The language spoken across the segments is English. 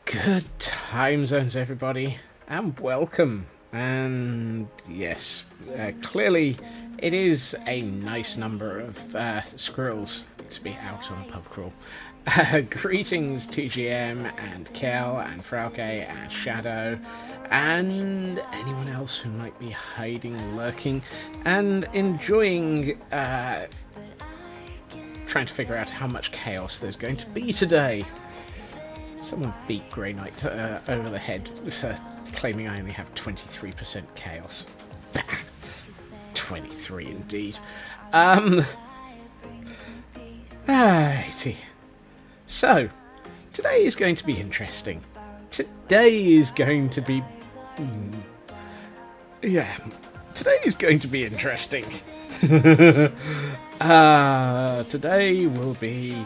Good time zones, everybody, and welcome. And yes, clearly it is a nice number of squirrels to be out on a pub crawl. Greetings, TGM and Kel and Frauke and Shadow and anyone else who might be hiding, lurking, and enjoying trying to figure out how much chaos there's going to be today. Someone beat Grey Knight over the head for claiming I only have 23% chaos. 23 indeed. Righty. So, today is going to be interesting. Today is going to be... today is going to be interesting. Today will be...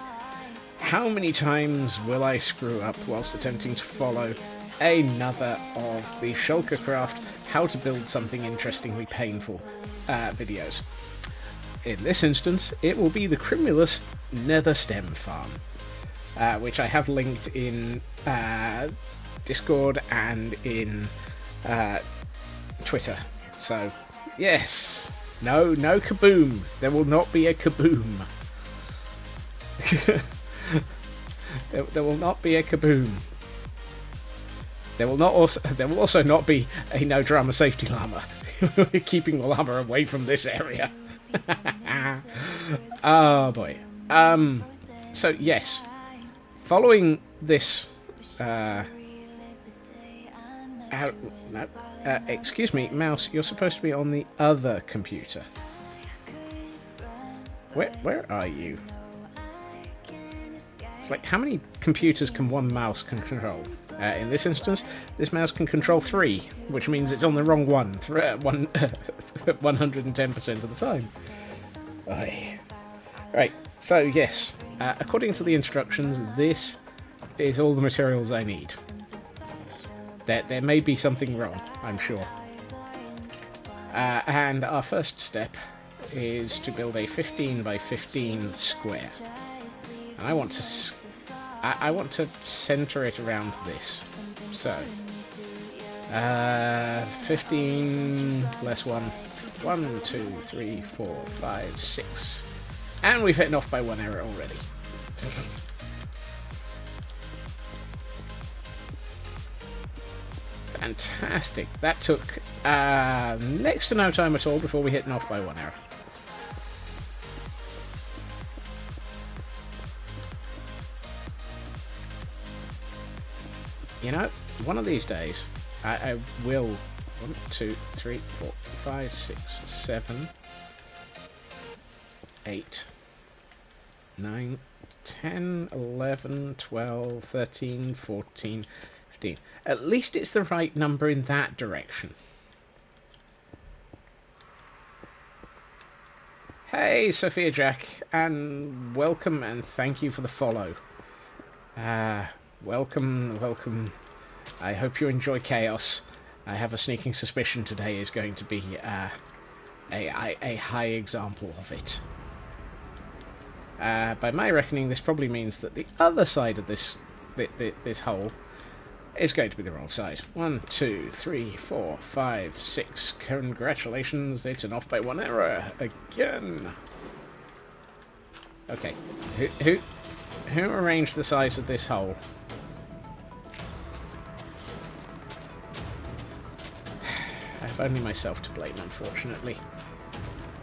How many times will I screw up whilst attempting to follow another of the Shulkercraft How to Build Something Interestingly Painful videos? In this instance, it will be the Crimulus Nether Stem Farm, which I have linked in Discord and in Twitter. So, yes, no kaboom. There will not be a kaboom. There will not be a kaboom. There will also not be a no drama safety llama. We're keeping the llama away from this area. Oh boy. So yes, following this. Excuse me, mouse. You're supposed to be on the other computer. Where are you? Like, how many computers can one mouse control? In this instance, this mouse can control 3, which means it's on the wrong one 110% of the time. Aye. Right, so yes, according to the instructions, this is all the materials I need. There may be something wrong, I'm sure. And our first step is to build a 15 by 15 square. And I want to center it around this. So 15 less 1. 1, 2, 3, 4, 5, 6. And we've hit off by 1 error already. Fantastic. That took next to no time at all before we hit off by 1 error. You know, one of these days, I will... 1, 2, 3, 4, 5, 6, 7, 8, 9, 10, 11, 12, 13, 14, 15. At least it's the right number in that direction. Hey, Sophia Jack, and welcome and thank you for the follow. Welcome. I hope you enjoy chaos. I have a sneaking suspicion today is going to be a high example of it. By my reckoning, this probably means that the other side of this hole is going to be the wrong side. 1, 2, 3, 4, 5, 6. Congratulations, it's an off by 1 error again. Okay, who arranged the size of this hole? I have only myself to blame, unfortunately.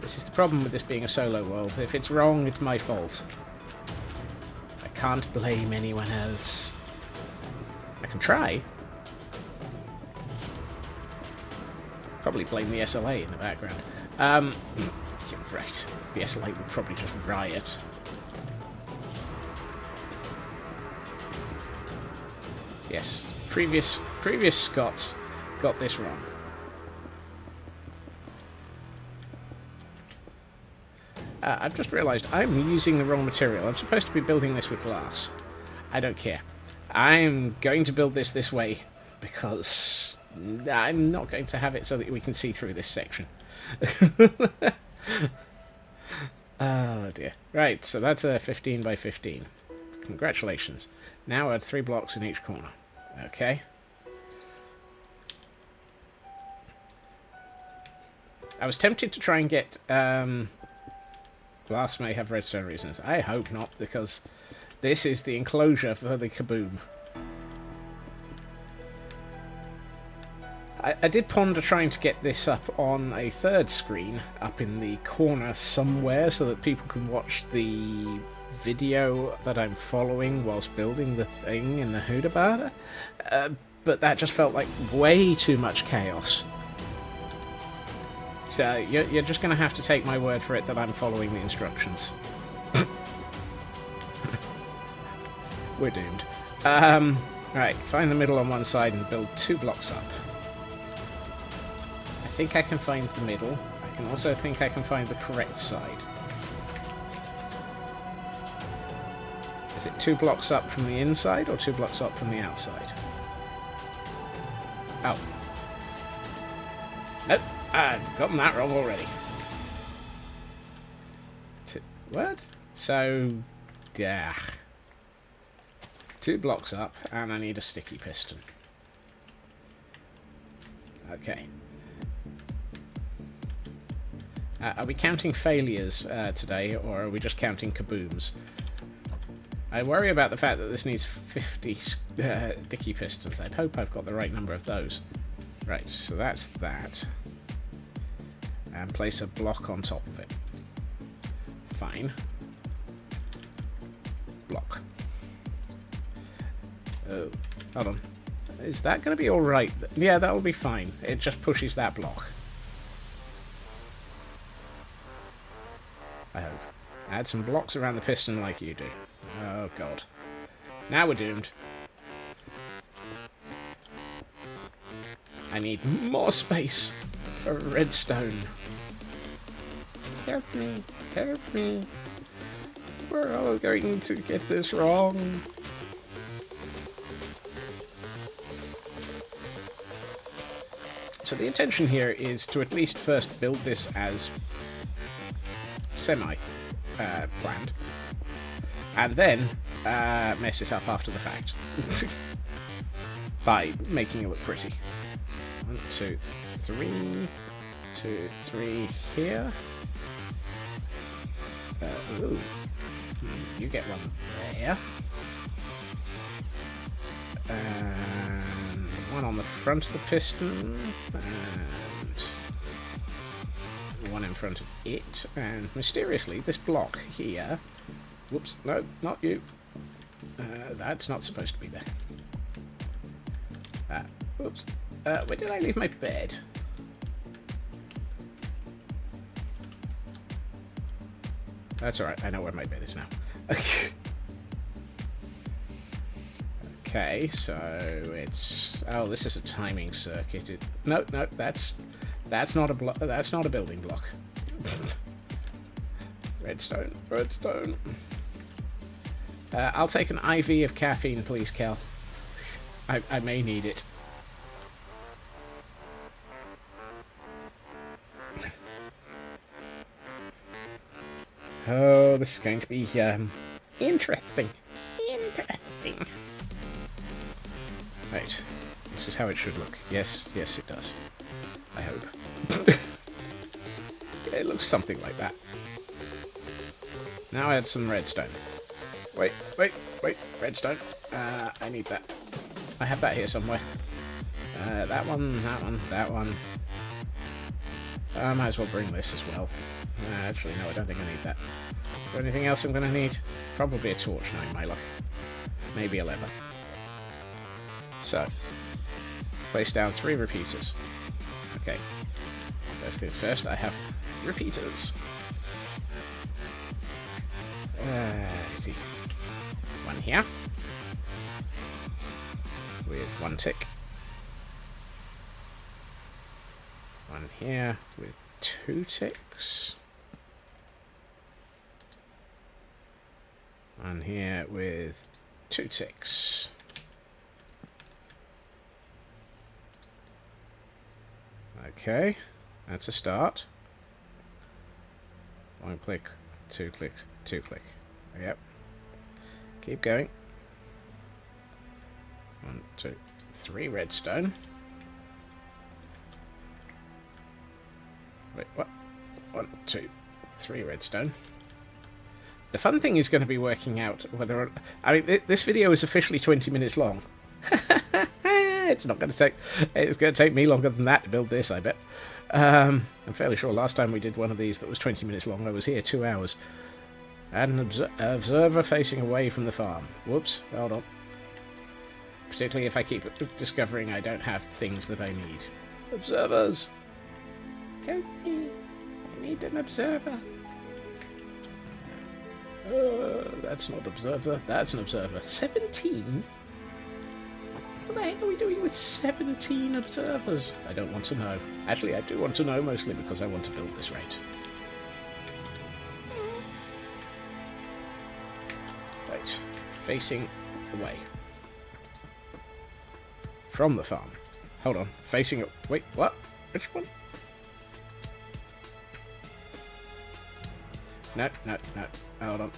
This is the problem with this being a solo world. If it's wrong, it's my fault. I can't blame anyone else. I can try. Probably blame the SLA in the background. Yeah, right. The SLA would probably just riot. Yes, previous Scots got this wrong. I've just realised I'm using the wrong material. I'm supposed to be building this with glass. I don't care. I'm going to build this way because I'm not going to have it so that we can see through this section. Oh dear. Right, so that's a 15 by 15. Congratulations. Now add 3 blocks in each corner. Okay. I was tempted to try and get... glass may have redstone reasons. I hope not, because this is the enclosure for the kaboom. I did ponder trying to get this up on a third screen, up in the corner somewhere, so that people can watch the video that I'm following whilst building the thing in the Hoodabarda. But that just felt like way too much chaos. So you're just going to have to take my word for it that I'm following the instructions. We're doomed. Right, find the middle on one side and build 2 blocks up. I think I can find the middle. I can also think I can find the correct side. Is it 2 blocks up from the inside or 2 blocks up from the outside? Oh. Nope. I've gotten that wrong already. What? So, yeah. 2 blocks up, and I need a sticky piston. Okay. Are we counting failures today, or are we just counting kabooms? I worry about the fact that this needs 50 sticky pistons. I hope I've got the right number of those. Right, so that's that. And place a block on top of it. Fine. Block. Oh, hold on. Is that going to be alright? Yeah, that'll be fine. It just pushes that block. I hope. Add some blocks around the piston like you do. Oh, God. Now we're doomed. I need more space for redstone. Help me, help me. We're all going to get this wrong. So the intention here is to at least first build this as semi-planned, and then mess it up after the fact by making it look pretty. 1, 2, 3, 2, 3 here. Ooh. You get one there. And one on the front of the piston. And one in front of it. And mysteriously, this block here... Whoops, no, not you. That's not supposed to be there. Whoops. Where did I leave my bed? That's alright, I know where my bed is now. Okay, so it's... Oh, this is a timing circuit. No, that's not a that's not a building block. Redstone. I'll take an IV of caffeine, please, Kel. I may need it. Oh, this is going to be interesting. Interesting. Right, this is how it should look. Yes, it does. I hope. Yeah, it looks something like that. Now add some redstone. Wait, redstone. I need that. I have that here somewhere. That one. I might as well bring this as well. Actually, no, I don't think I need that. Is there anything else I'm going to need? Probably a torch, knowing my luck. Maybe a lever. So, place down 3 repeaters. Okay. First things first, I have repeaters. One here. With 1 tick. One here with 2 ticks. One here with 2 ticks. Okay, that's a start. 1 click, 2 click, 2 click. Yep. Keep going. 1, 2, 3 redstone. Wait, what? 1, 2, 3 redstone. The fun thing is going to be working out whether... I mean, this video is officially 20 minutes long. It's not going to take... It's going to take me longer than that to build this, I bet. I'm fairly sure last time we did one of these that was 20 minutes long, I was here 2 hours. Add an observer facing away from the farm. Whoops, hold on. Particularly if I keep discovering I don't have things that I need. Observers! Help me! I need an observer. That's not observer. That's an observer. 17? What the heck are we doing with 17 observers? I don't want to know. Actually, I do want to know, mostly because I want to build this rate. Right. Facing away. From the farm. Hold on. Facing... Wait, what? Which one? No. Hold on.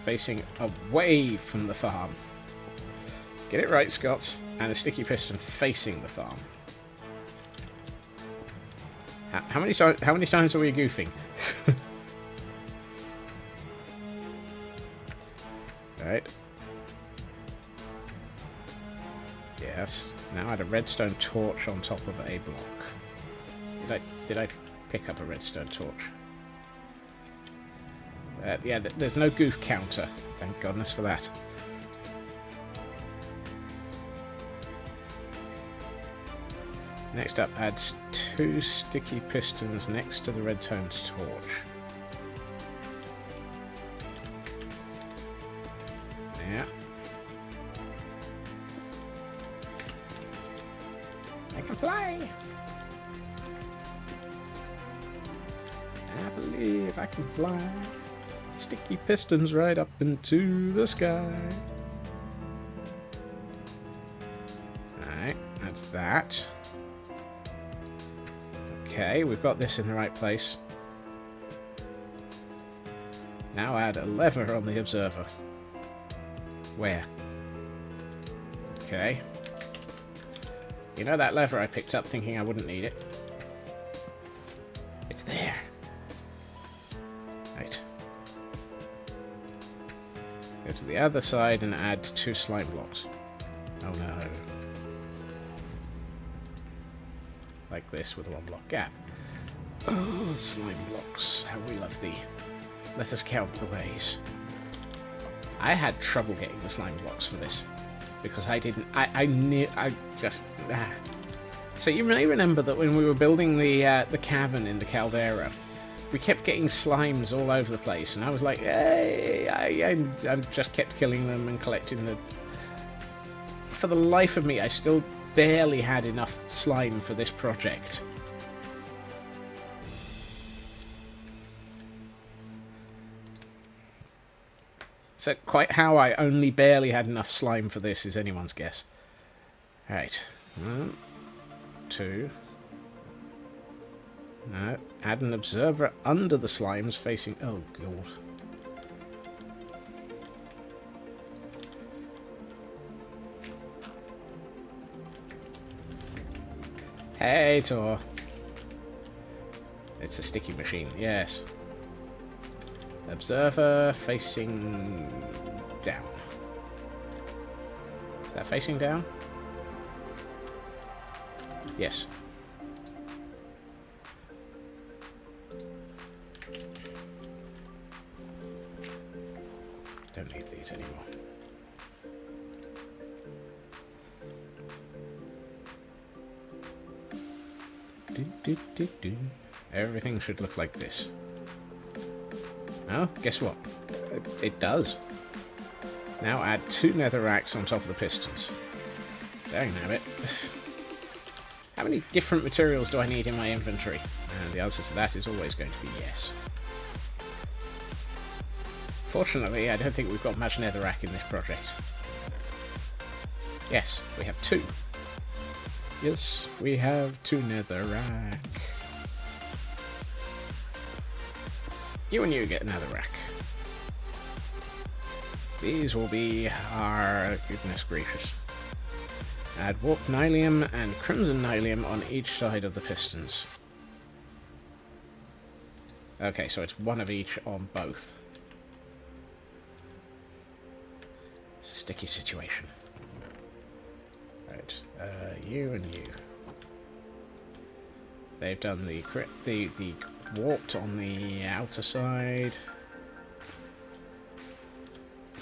Facing away from the farm. Get it right, Scott. And a sticky piston facing the farm. How many times are we goofing? Right. Yes. Now add a redstone torch on top of a block. Did I pick up a redstone torch? Yeah, there's no goof counter. Thank goodness for that. Next up, adds 2 sticky pistons next to the redstone torch. Yeah. I can fly! I believe I can fly. Sticky pistons right up into the sky. Alright, that's that. Okay, we've got this in the right place. Now add a lever on the observer. Where? Okay. You know that lever I picked up thinking I wouldn't need it? It's there. Right. Go to the other side and add 2 slime blocks. Oh no. Like this with a 1 block gap. Oh, slime blocks. How we love thee. Let us count the ways. I had trouble getting the slime blocks for this. Because I didn't... So you may remember that when we were building the cavern in the caldera, we kept getting slimes all over the place, and I was like, hey, I just kept killing them and collecting the... For the life of me, I still barely had enough slime for this project. So quite how I only barely had enough slime for this is anyone's guess. Right. 1, 2. No. Add an observer under the slimes facing... Oh, God. Hey, Tor. It's a sticky machine, yes. Observer facing down. Is that facing down? Yes. Don't need these anymore. Everything should look like this. Oh, guess what? It does. Now add 2 nether racks on top of the pistons. Dang nabbit. How many different materials do I need in my inventory? And the answer to that is always going to be yes. Fortunately, I don't think we've got much netherrack in this project. Yes, we have 2. Yes, we have 2 netherrack. You and you get netherrack. These will be our... goodness gracious. Add warp nylium and crimson nylium on each side of the pistons. Okay, so it's 1 of each on both. It's a sticky situation. Right, you and you. They've done the warped on the outer side.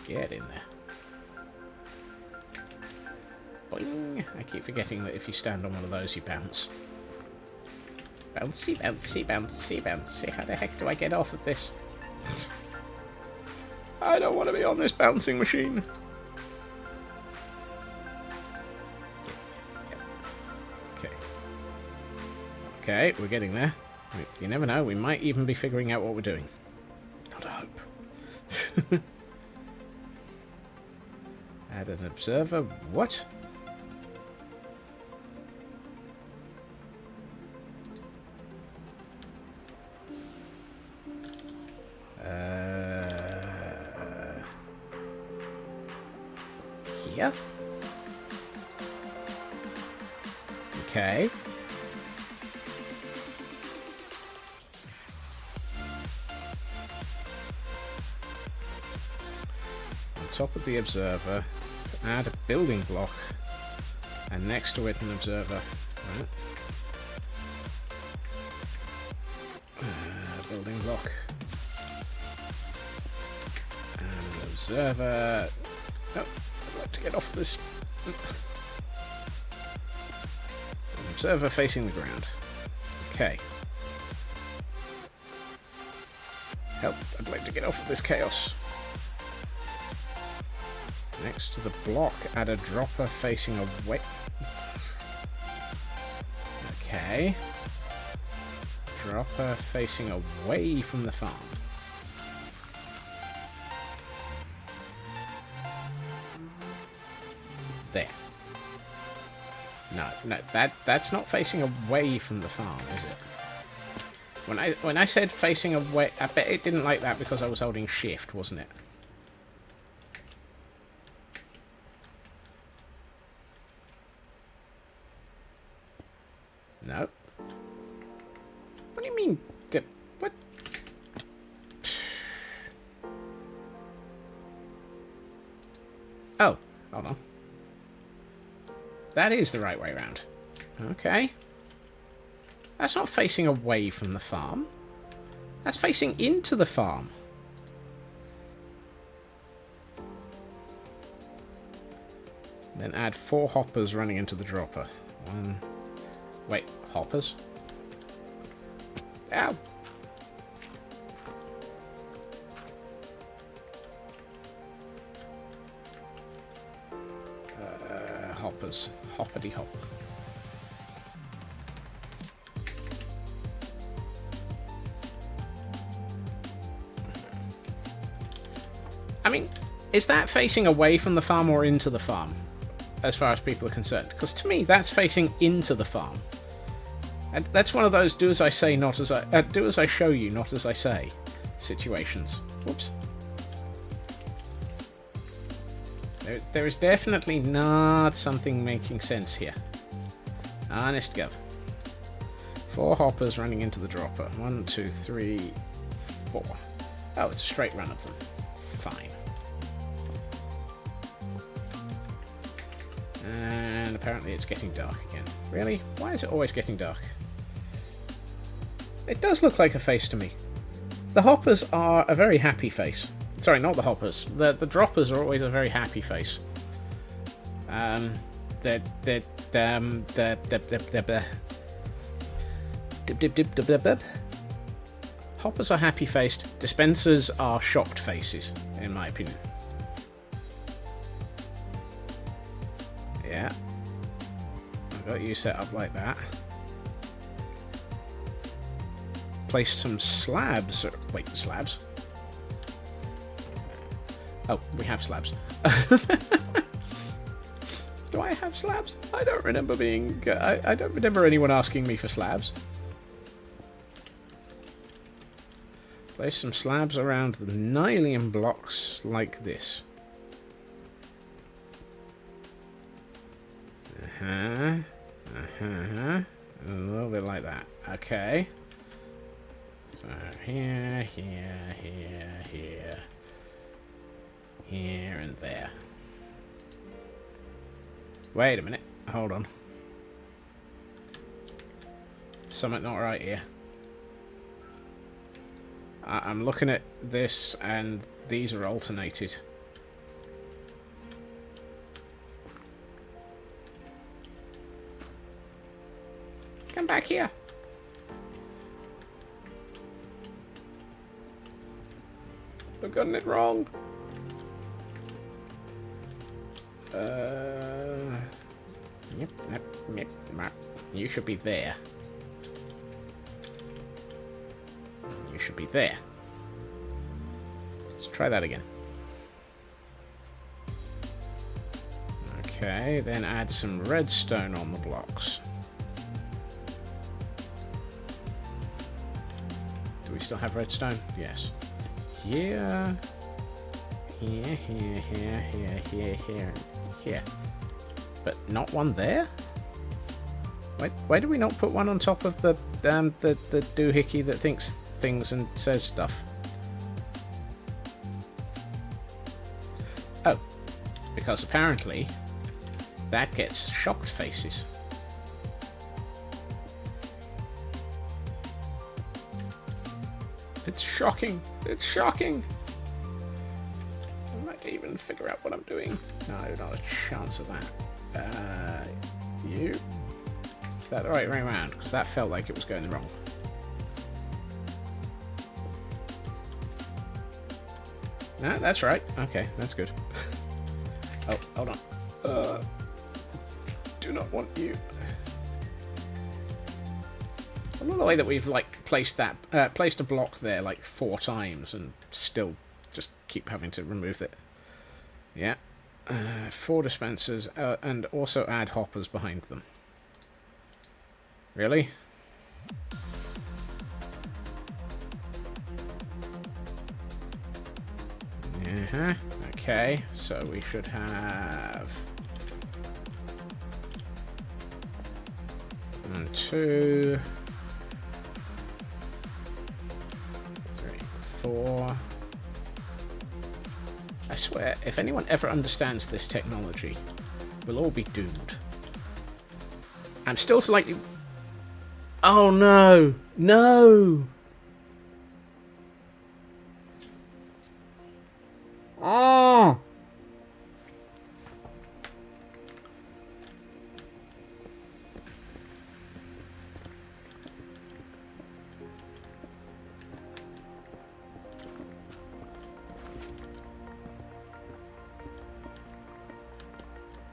Get in there. Boing! I keep forgetting that if you stand on one of those, you bounce. Bouncy, bouncy, bouncy, bouncy. How the heck do I get off of this? I don't want to be on this bouncing machine. Okay. Okay, we're getting there. You never know, we might even be figuring out what we're doing. Not a hope. Add an observer. What? Here? Okay. On top of the observer, add a building block, and next to it an observer. Right. Building block. And an observer. Oh, I'd like to get off this. An observer facing the ground. Okay. Help, I'd like to get off of this chaos. Next to the block, add a dropper facing away. Okay. Dropper facing away from the farm. There. No, that's not facing away from the farm, is it? When I said facing away, I bet it didn't like that because I was holding shift, wasn't it? No. What do you mean? What? Oh, hold on. That is the right way around. Okay. That's not facing away from the farm. That's facing into the farm. Then add 4 hoppers running into the dropper. Wait, hoppers? Ow! Hoppers. Hoppity hop. I mean, is that facing away from the farm or into the farm? As far as people are concerned. Because to me, that's facing into the farm. And that's one of those do as I say, not as I... do as I show you, not as I say situations. Whoops. There is definitely not something making sense here. Honest gov. 4 hoppers running into the dropper. 1, 2, 3, 4. Oh, it's a straight run of them. Fine. And apparently it's getting dark again. Really? Why is it always getting dark? It does look like a face to me. The hoppers are a very happy face. Sorry, not the hoppers. The droppers are always a very happy face. Hoppers are happy faced. Dispensers are shocked faces, in my opinion. Yeah. I've got you set up like that. Place some slabs. Wait, slabs? Oh, we have slabs. Do I have slabs? I don't remember being... I don't remember anyone asking me for slabs. Place some slabs around the nylon blocks like this. A little bit like that. Okay. So here, here, and there. Wait a minute. Hold on. Something not right here. I'm looking at this, and these are alternated. Come back here. I've gotten it wrong. Yep. You should be there. You should be there. Let's try that again. Okay, then add some redstone on the blocks. Do we still have redstone? Yes. Here. Here. But not one there? Why do we not put one on top of the doohickey that thinks things and says stuff? Oh, because apparently that gets shocked faces. It's shocking. It's shocking. I might even figure out what I'm doing. No, not a chance of that. You? Is that the right way around? Because that felt like it was going wrong. No, that's right. Okay, that's good. Oh, hold on. Do not want you. I love the way that we've like placed a block there like 4 times and still just keep having to remove it. Yeah, 4 dispensers and also add hoppers behind them. Really? Okay, so we should have 1, 2, 3, 4. I swear, if anyone ever understands this technology, we'll all be doomed. I'm still slightly... Oh no! No! Oh!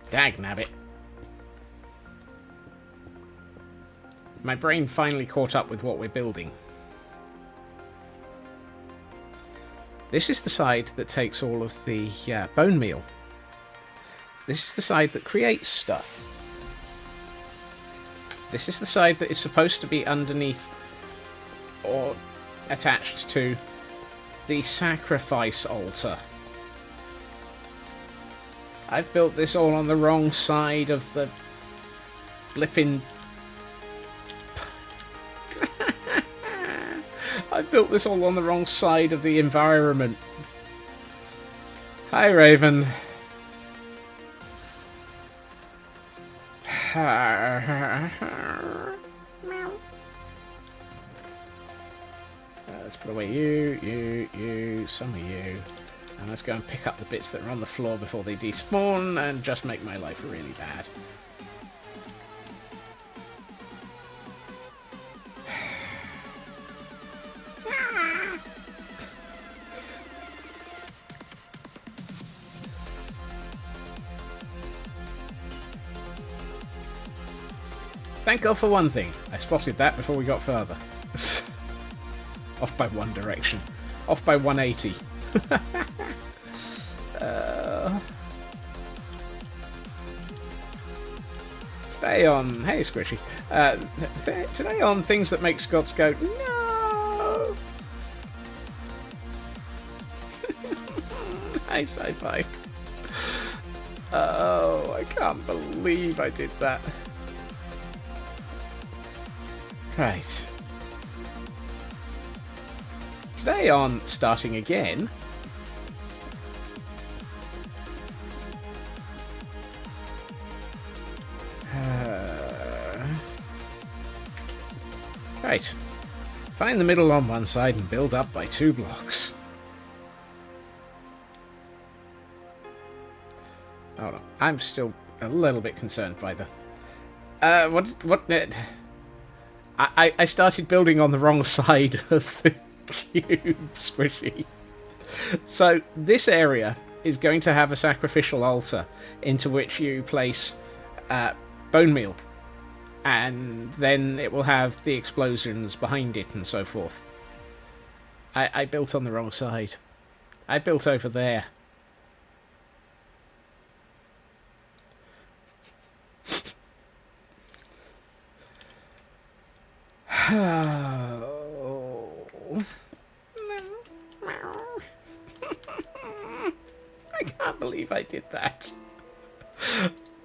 Dagnabbit. My brain finally caught up with what we're building. This is the side that takes all of the bone meal. This is the side that creates stuff. This is the side that is supposed to be underneath or attached to the sacrifice altar. I've built this all on the wrong side of the blipping... I've built this all on the wrong side of the environment. Hi, Raven. Let's put away you, some of you. And let's go and pick up the bits that are on the floor before they despawn and just make my life really bad. Thank God for one thing. I spotted that before we got further. Off by one direction. Off by 180. Today on... Hey, Squishy. Today on Things That Make Scots Go, no! Hey, Sci-Fi. Oh, I can't believe I did that. Right. Today on Starting Again... Right. Find the middle on one side and build up by 2 blocks. Hold on. I'm still a little bit concerned by the... I started building on the wrong side of the cube, Squishy. So this area is going to have a sacrificial altar into which you place bone meal. And then it will have the explosions behind it and so forth. I built on the wrong side. I built over there. I can't believe I did that.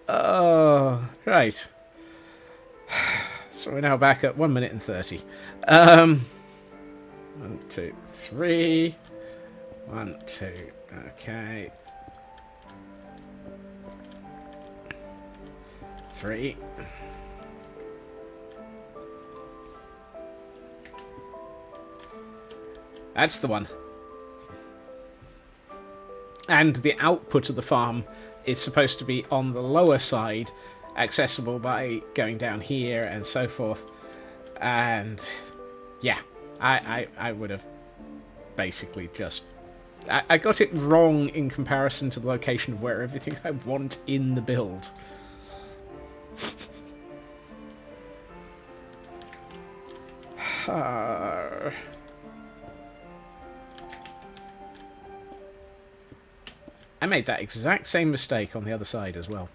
Oh, right. So we're now back at 1 minute and 30. 1, 2, 3. 1, 2. Okay. 3. That's the one. And the output of the farm is supposed to be on the lower side, accessible by going down here and so forth. And yeah, I would have basically just... I got it wrong in comparison to the location of where everything I want in the build. I made that exact same mistake on the other side as well.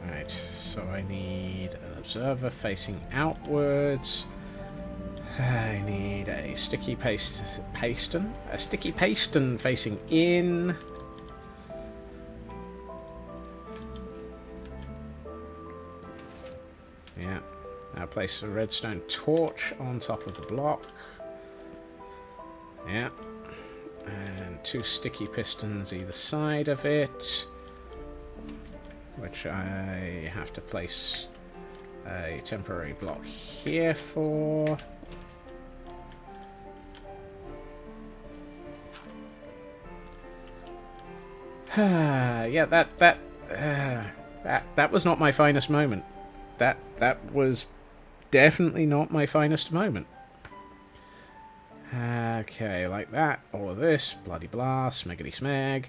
Right, so I need an observer facing outwards. I need a sticky paston. A sticky paston facing in. Yeah. Now place a redstone torch on top of the block. Yeah. And 2 sticky pistons either side of it, which I have to place a temporary block here for. Yeah, that was not my finest moment. That was definitely not my finest moment. Okay, like that. All of this. Bloody blah. Smeggity smeg.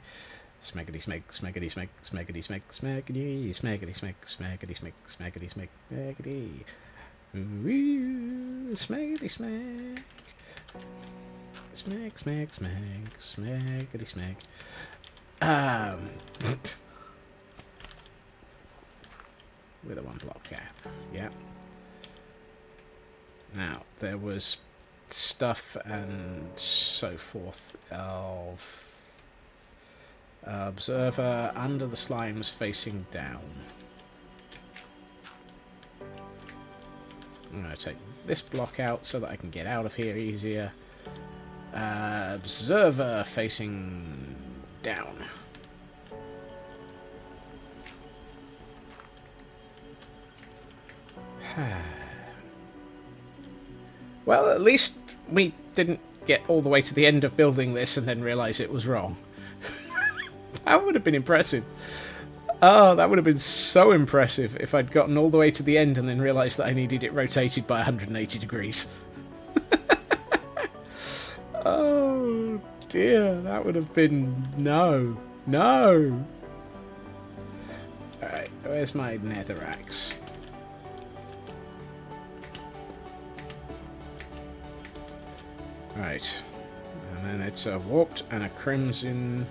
Smeggity smeg. Smeggity smeg. Smeggity smeg. Smeggity. Smeggity smeg. Smeggity smeg. Smeggity smeg. Smeggity. Smeggity smeg. Smeg, smeg, smeg. Smeggity smeg. With a 1 block gap. Yeah. Now, there was stuff and so forth of observer under the slimes facing down. I'm going to take this block out so that I can get out of here easier. Observer facing down. Well, at least we didn't get all the way to the end of building this and then realise it was wrong. That would have been impressive. Oh, that would have been so impressive if I'd gotten all the way to the end and then realised that I needed it rotated by 180 degrees. Oh, dear. That would have been... No. No! Alright, where's my nether axe? Right, and then it's a warped and a crimson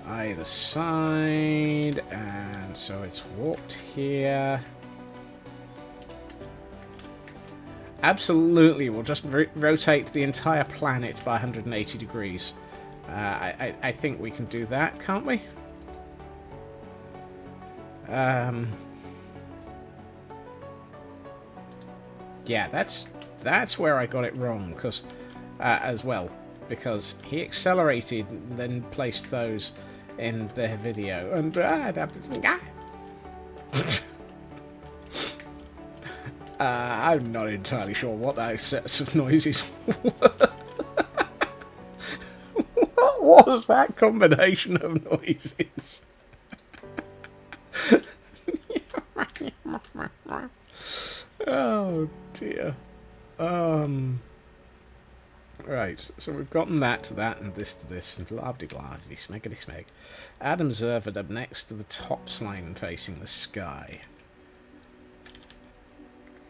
either side, and so it's warped here. Absolutely, we'll just rotate the entire planet by 180 degrees. I think we can do that, can't we? Yeah, that's where I got it wrong, because... as well, because he accelerated and then placed those in the video. And I'm not entirely sure what those sets of noises were. What was that combination of noises? Oh dear. Right, so we've gotten that to that, and this to this, and blah-de-blah, smeggity smeg. Add observer up next to the top slime facing the sky.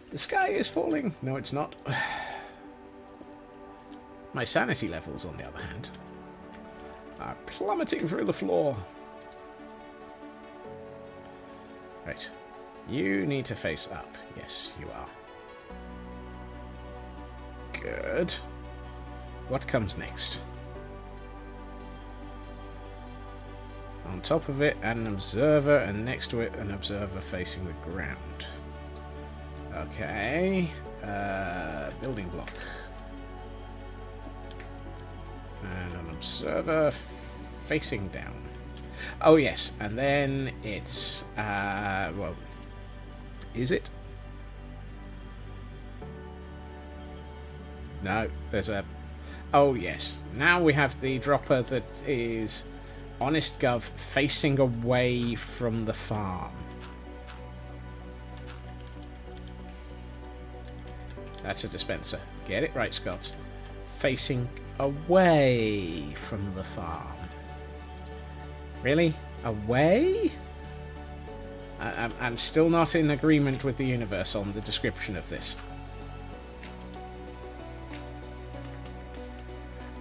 The sky is falling. No, it's not. My sanity levels, on the other hand, are plummeting through the floor. Right. You need to face up. Yes, you are. Good. What comes next? On top of it, add an observer, and next to it, an observer facing the ground. Okay. Building block. And an observer facing down. Oh yes, and then it's well, Is it? No, there's a... Oh, yes. Now we have the dropper that is Honest Gov facing away from the farm. That's a dispenser. Get it right, Scott. Facing away from the farm. Really? Away? I'm still not in agreement with the universe on the description of this.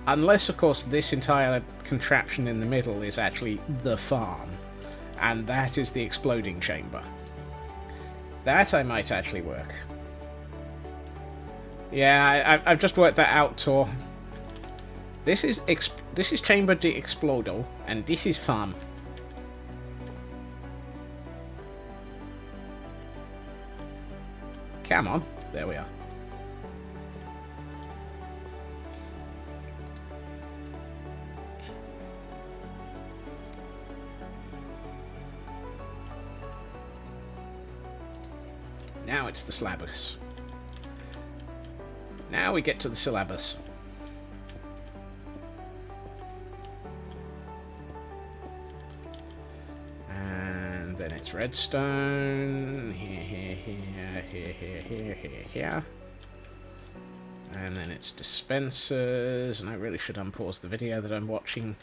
Unless, of course, this entire contraption in the middle is actually the farm, and that is the exploding chamber. That I might actually work. Yeah, I've just worked that out, Tor. This is chamber de explodo, and this is farm. Come on, there we are. Now it's the syllabus. Now we get to the syllabus. And then it's redstone. Here. And then it's dispensers. And I really should unpause the video that I'm watching.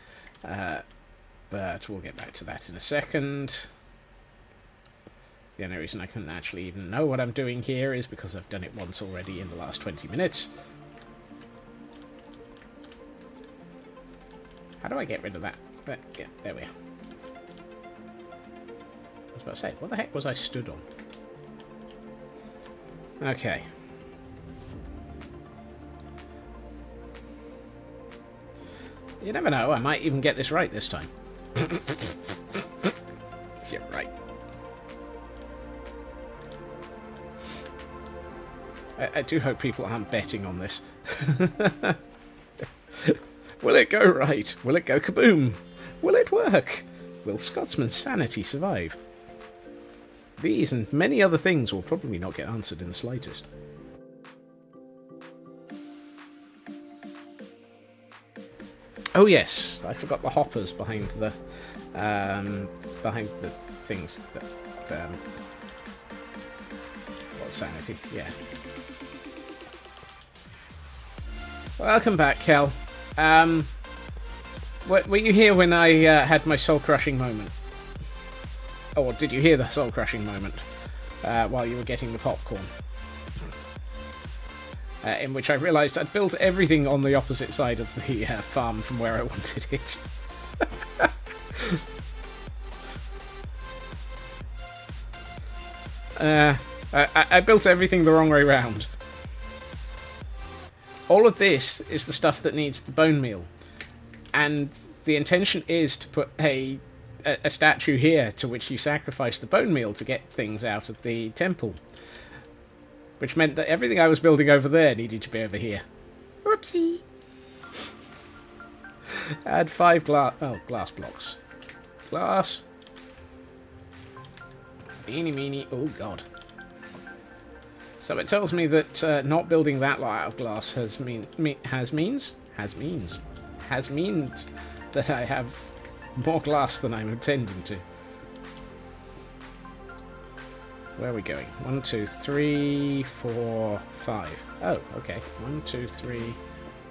But we'll get back to that in a second. The only reason I couldn't actually even know what I'm doing here is because I've done it once already in the last 20 minutes. How do I get rid of that? Yeah, there we are. I was about to say, what the heck was I stood on? Okay. You never know, I might even get this right this time. Yeah, right. I do hope people aren't betting on this. Will it go right? Will it go kaboom? Will it work? Will Scotsman's sanity survive? These and many other things will probably not get answered in the slightest. Oh yes, I forgot the hoppers behind the things that what sanity? Yeah. Welcome back, Kel. Were you here when I had my soul-crushing moment? Or did you hear the soul-crushing moment while you were getting the popcorn? In which I realised I'd built everything on the opposite side of the farm from where I wanted it. I built everything the wrong way round. All of this is the stuff that needs the bone meal. And the intention is to put a statue here to which you sacrifice the bone meal to get things out of the temple. Which meant that everything I was building over there needed to be over here. Whoopsie! Add 5 glass blocks. Glass. Eeny meeny, oh god. So it tells me that not building that lot out of glass has means that I have more glass than I'm intending to. Where are we going? 1, 2, 3, 4, 5. Oh, okay. 1, 2, 3,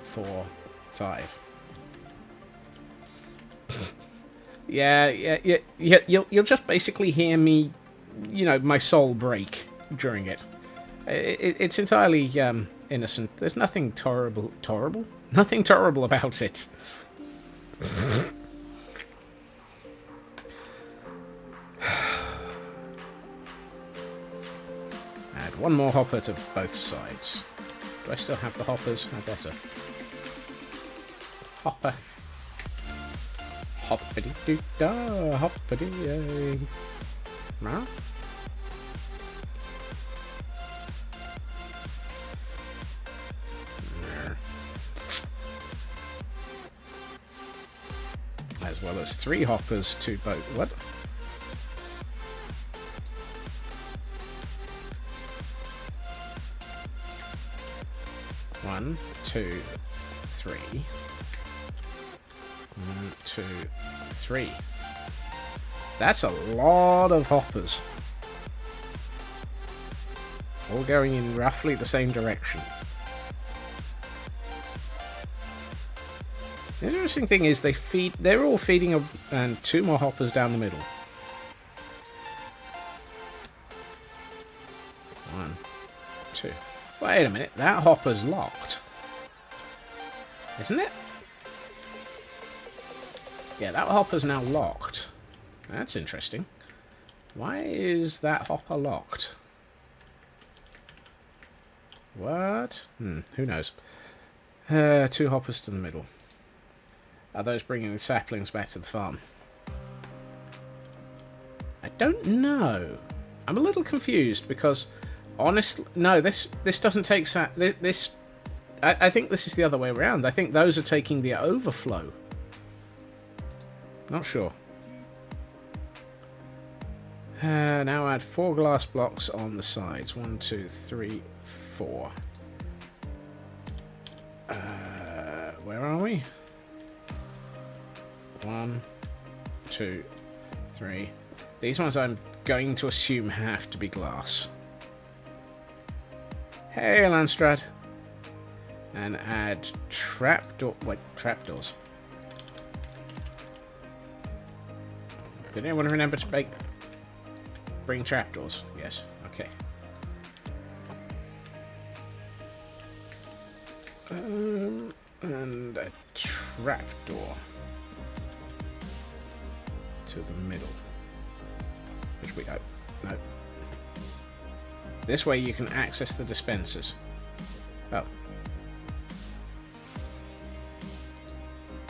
4, 5. Yeah. You'll just basically hear me, my soul break during it. It's entirely innocent. There's nothing terrible. Nothing terrible about it. Add one more hopper to both sides. Do I still have the hoppers? I better. Hopper. Hoppity-doo-dah, hoppity-yay. Nah? As well as 3 hoppers to both. What? 1, 2, 3. 1, 2, 3. That's a lot of hoppers. All going in roughly the same direction. The interesting thing is they're all feeding and 2 more hoppers down the middle. 1, 2. Wait a minute, that hopper's locked. Isn't it? Yeah, that hopper's now locked. That's interesting. Why is that hopper locked? What? Who knows. 2 hoppers to the middle. Are those bringing the saplings back to the farm? I don't know. I'm a little confused because, honestly, no, this doesn't take this. I think this is the other way around. I think those are taking the overflow. Not sure. Now add 4 glass blocks on the sides. 1, 2, 3, 4. Where are we? 1, 2, 3. These ones I'm going to assume have to be glass. Hey, Landstrad. And add trapdoors. Did anyone remember to bring trapdoors? Yes. Okay. And a trapdoor to the middle. Which we go. No. This way you can access the dispensers. Oh.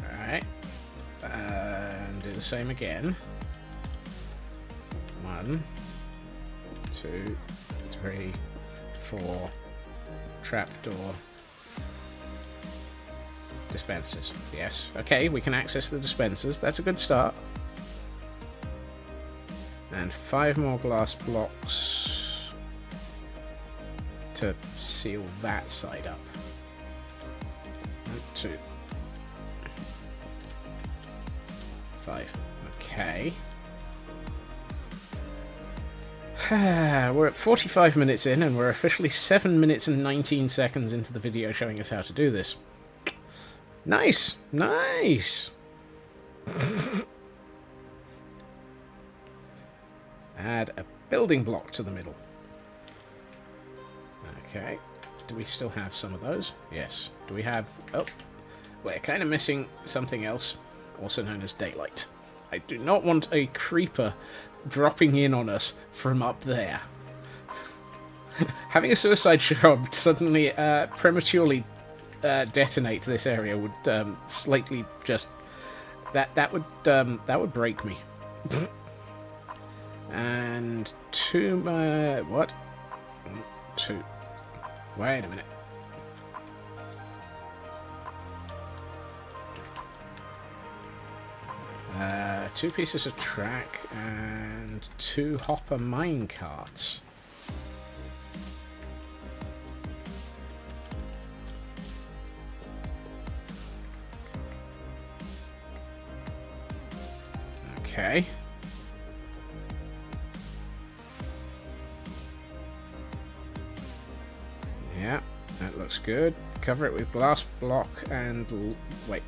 Alright. And do the same again. 1, 2, 3, 4. Trapdoor. Dispensers. Yes. Okay, we can access the dispensers. That's a good start. And 5 more glass blocks to seal that side up. 1, 2, 5. Okay. We're at 45 minutes in, and we're officially 7 minutes and 19 seconds into the video showing us how to do this. Nice! Nice! Add a building block to the middle. Okay. Do we still have some of those? Yes. Do we have... Oh. We're kind of missing something else, also known as daylight. I do not want a creeper dropping in on us from up there. Having a suicide shroud suddenly prematurely detonate this area would slightly just... That would break me. And 2 what? 2. Wait a minute. Two pieces of track and 2 hopper mine carts. Okay. Yeah, that looks good. Cover it with glass block and... Wait.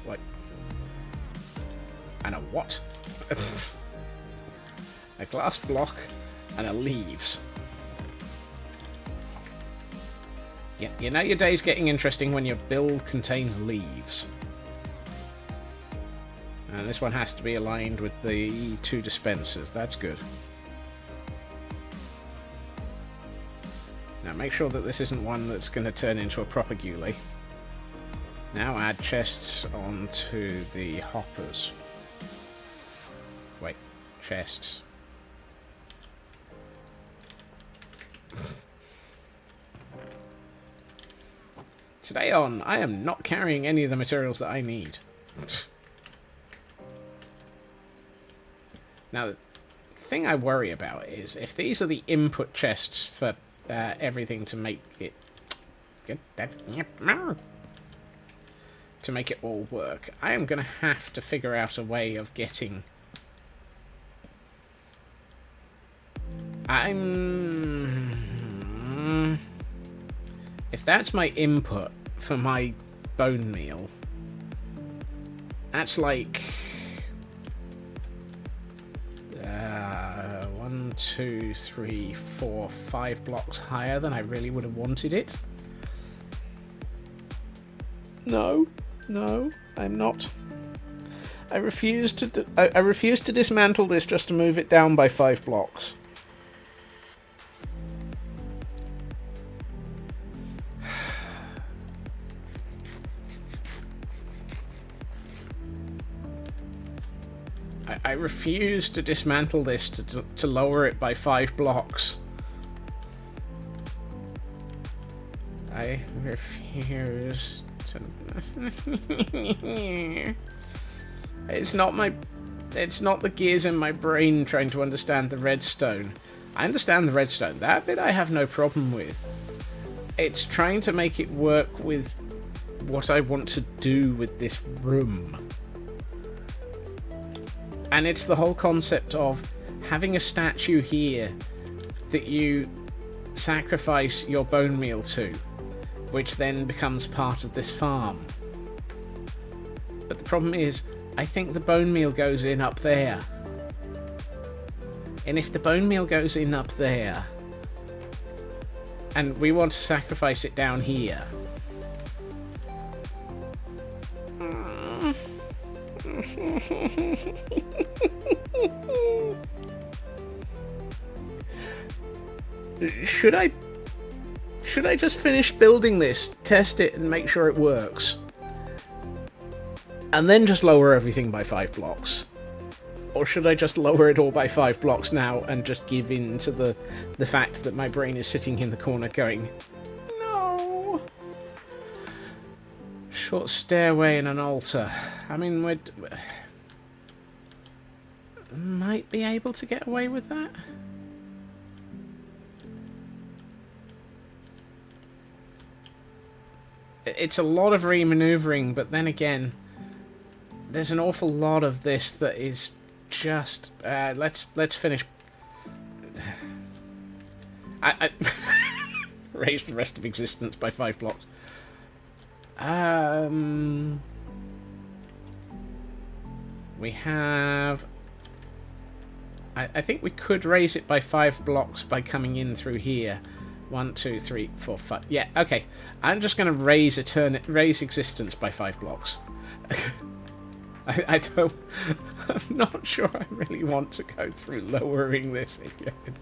And a what? A glass block and a leaves. Yeah, you know your day's getting interesting when your build contains leaves. And this one has to be aligned with the 2 dispensers. That's good. Now make sure that this isn't one that's going to turn into a proper ghoulie. Now add chests onto the hoppers. Wait, chests. Today on, I am not carrying any of the materials that I need. Now, the thing I worry about is if these are the input chests for everything to make it get that to make it all work. I am going to have to figure out a way of getting... If that's my input for my bone meal, that's like... 1, 2, 3, 4, 5 blocks higher than I really would have wanted it. No, I'm not. I refuse to dismantle this just to move it down by 5 blocks. I refuse to dismantle this to lower it by 5 blocks. I refuse to... It's not the gears in my brain trying to understand the redstone. I understand the redstone. That bit I have no problem with. It's trying to make it work with what I want to do with this room. And it's the whole concept of having a statue here that you sacrifice your bone meal to, which then becomes part of this farm. But the problem is, I think the bone meal goes in up there. And if the bone meal goes in up there, and we want to sacrifice it down here... Should I just finish building this, test it, and make sure it works? And then just lower everything by 5 blocks? Or should I just lower it all by 5 blocks now and just give in to the fact that my brain is sitting in the corner going, no. Short stairway and an altar. I mean, we might be able to get away with that. It's a lot of re-maneuvering, but then again, there's an awful lot of this that is just... let's finish... I raise the rest of existence by 5 blocks. We have... I think we could raise it by 5 blocks by coming in through here. 1, 2, 3, 4, 5. Yeah, okay. I'm just going to raise existence by 5 blocks. I don't... I'm not sure I really want to go through lowering this again.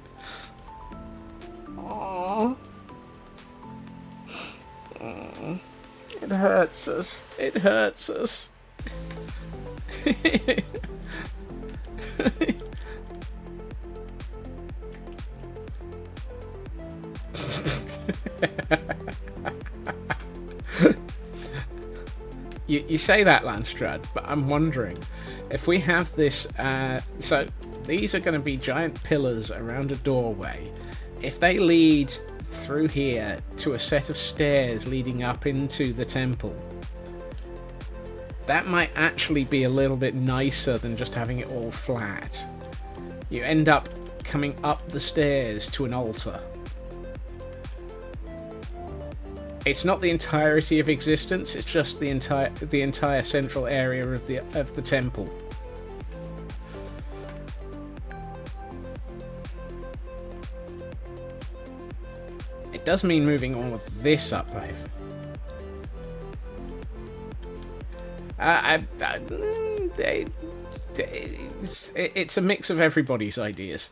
Aww. It hurts us. It hurts us. You say that, Landstrad, but I'm wondering if we have this. So these are going to be giant pillars around a doorway. If they lead through here to a set of stairs leading up into the temple, that might actually be a little bit nicer than just having it all flat. You end up coming up the stairs to an altar. It's not the entirety of existence, it's just the entire central area of the temple. It does mean moving all of this up, it's a mix of everybody's ideas.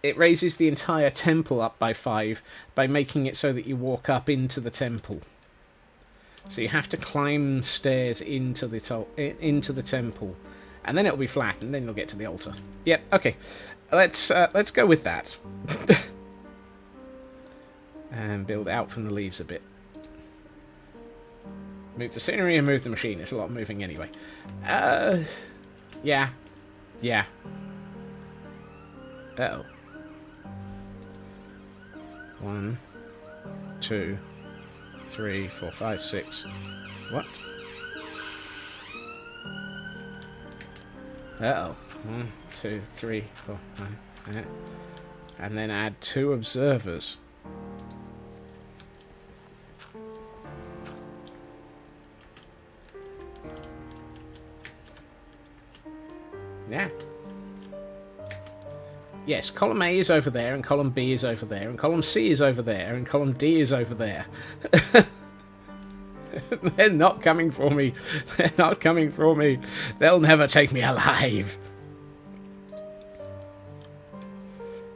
It raises the entire temple up by 5 by making it so that you walk up into the temple. So you have to climb stairs into the temple, and then it'll be flat, and then you'll get to the altar. Yep. Okay. Let's go with that. And build out from the leaves a bit. Move the scenery and move the machine. It's a lot of moving anyway. Yeah. Uh-oh. 1, 2, 3, 4, 5, 6. What? Uh-oh. 1, 2, 3, 4, 5, 8. And then add 2 observers. Yeah. Yes, column A is over there, and column B is over there, and column C is over there, and column D is over there. They're not coming for me. They're not coming for me. They'll never take me alive.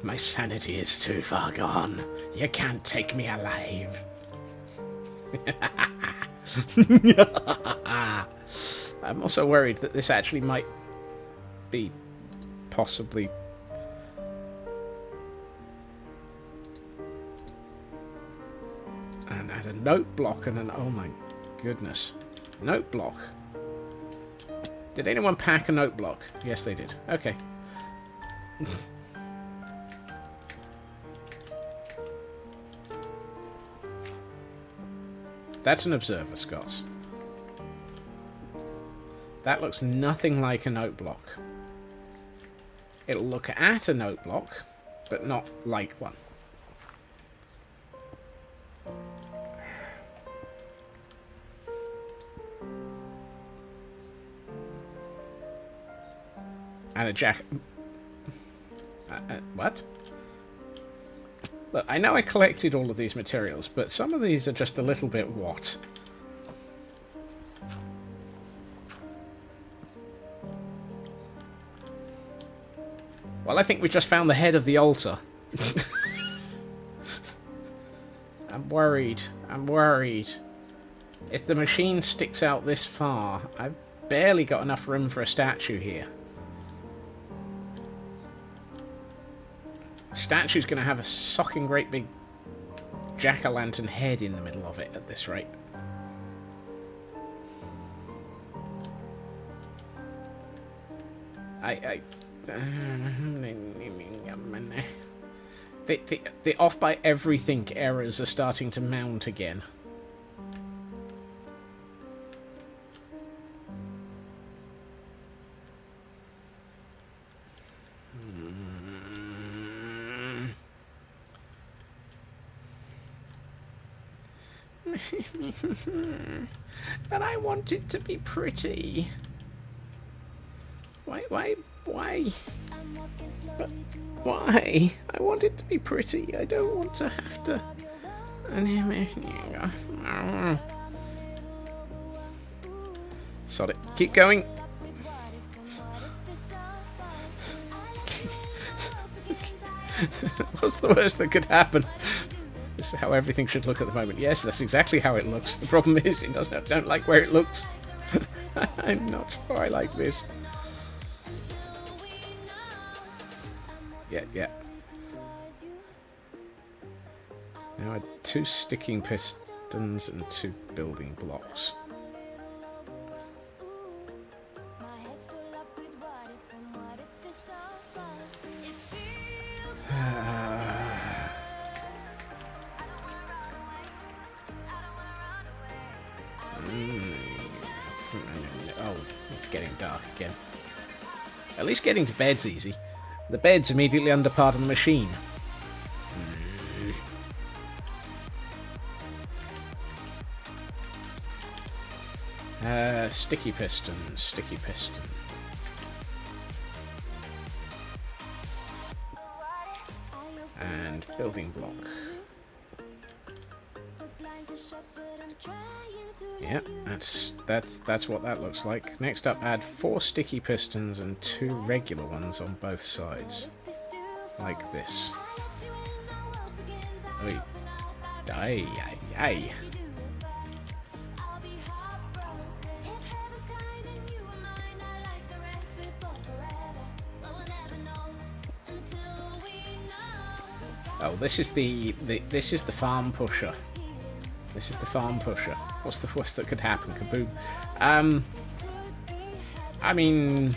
My sanity is too far gone. You can't take me alive. I'm also worried that this actually might be possibly... And add a note block and an... Oh my goodness. Note block. Did anyone pack a note block? Yes, they did. Okay. That's an observer, Scott. That looks nothing like a note block. It'll look at a note block, but not like one. And a jack... what? Look, I know I collected all of these materials, but some of these are just a little bit what? Well, I think we just found the head of the altar. I'm worried. I'm worried. If the machine sticks out this far, I've barely got enough room for a statue here. Statue's going to have a socking great big jack-o'-lantern head in the middle of it at this rate. The off by everything errors are starting to mount again. But I want it to be pretty. Why? But why? I want it to be pretty. I don't want to have to... Sod it. Keep going. What's the worst that could happen? This is how everything should look at the moment. Yes, that's exactly how it looks. The problem is, it doesn't. I don't like where it looks. I'm not sure I like this. Yeah. Now I had 2 sticking pistons and 2 building blocks. Oh, it's getting dark again. At least getting to bed's easy. The bed's immediately under part of the machine. Sticky piston. And building block. Yeah, that's what that looks like. Next up, add 4 sticky pistons and 2 regular ones on both sides. Like this. Oi. Aye. Oh, this is the farm pusher. This is the farm pusher. What's the worst that could happen? Kaboom. I mean...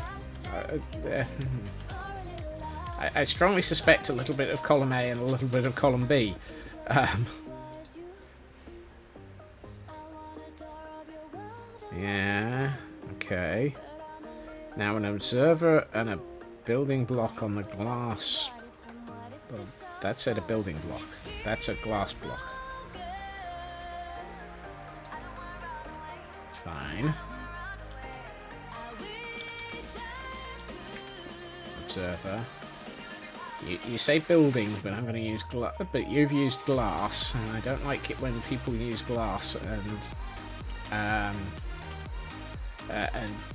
I strongly suspect a little bit of column A and a little bit of column B. Yeah, okay. Now an observer and a building block on the glass. Well, that said a building block. That's a glass block. Fine. Observer. You say building, but I'm going to use glass. But you've used glass, and I don't like it when people use glass and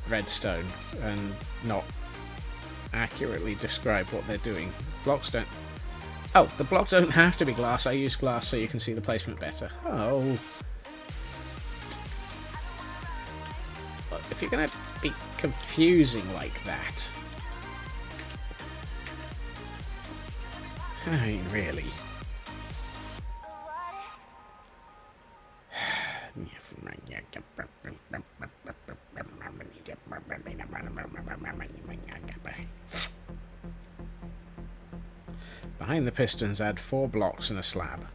redstone and not accurately describe what they're doing. Blocks don't. Oh, the blocks don't have to be glass. I use glass so you can see the placement better. Oh. Look, if you're going to be confusing like that. I mean, really. Behind the pistons, add 4 blocks and a slab.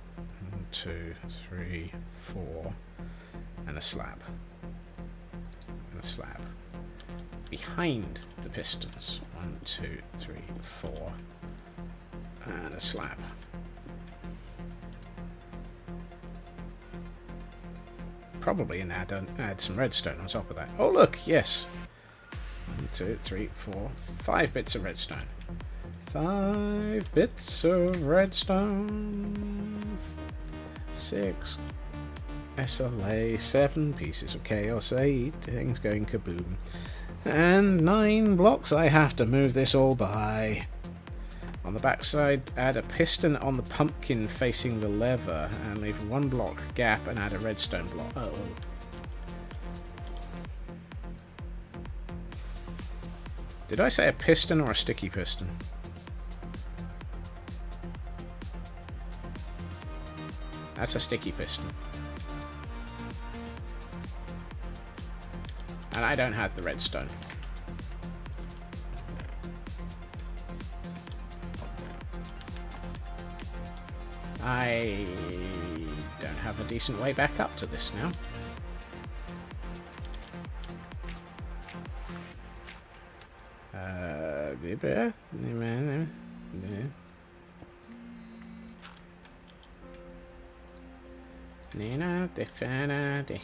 1, 2, 3, 4, and a slab. And a slab. Behind the pistons, 1, 2, 3, 4. And a slab. Probably and add some redstone on top of that. Oh look, yes. 1, 2, 3, 4, 5 bits of redstone. 5 bits of redstone. 6 SLA. 7 pieces of chaos. 8 things going kaboom. And 9 blocks I have to move this all by. On the backside, add a piston on the pumpkin facing the lever and leave 1 block gap and add a redstone block. Oh. Did I say a piston or a sticky piston? That's a sticky piston. And I don't have the redstone. I don't have a decent way back up to this now. Nina, defana, de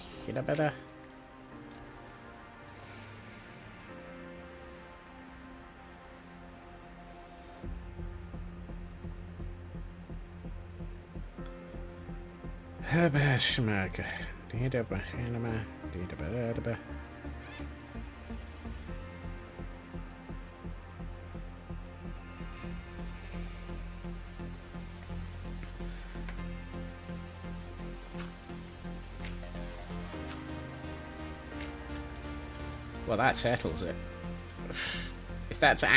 Well, that settles it. If that's an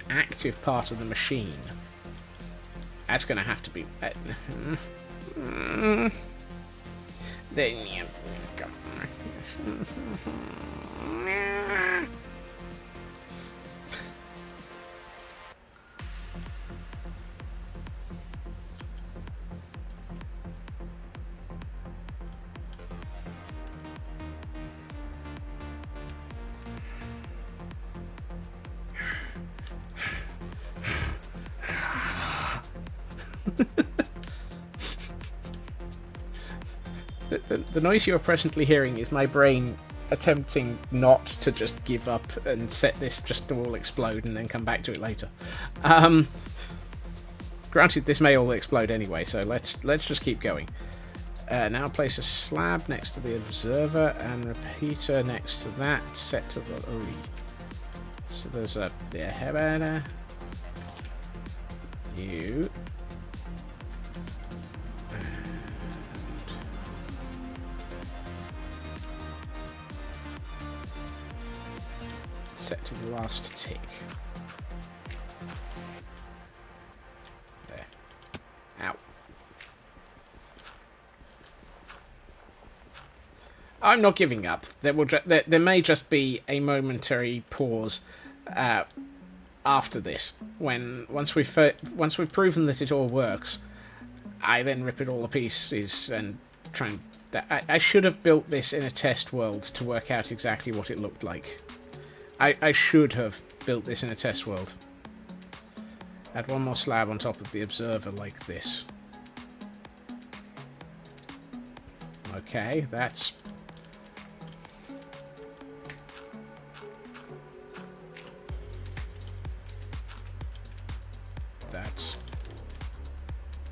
active part of the machine, that's going to have to be. Then you go. The noise you are presently hearing is my brain attempting not to just give up and set this just to all explode and then come back to it later. Granted, this may all explode anyway, so let's just keep going. Now place a slab next to the observer and repeater next to that, set to the... So there's a... You... Set to the last tick. There. Ow. I'm not giving up. There may just be a momentary pause after this. Once we've proven that it all works, I then rip it all to pieces and try and... I should have built this in a test world to work out exactly what it looked like. I should have built this in a test world. Add one more slab on top of the observer like this. Okay, that's...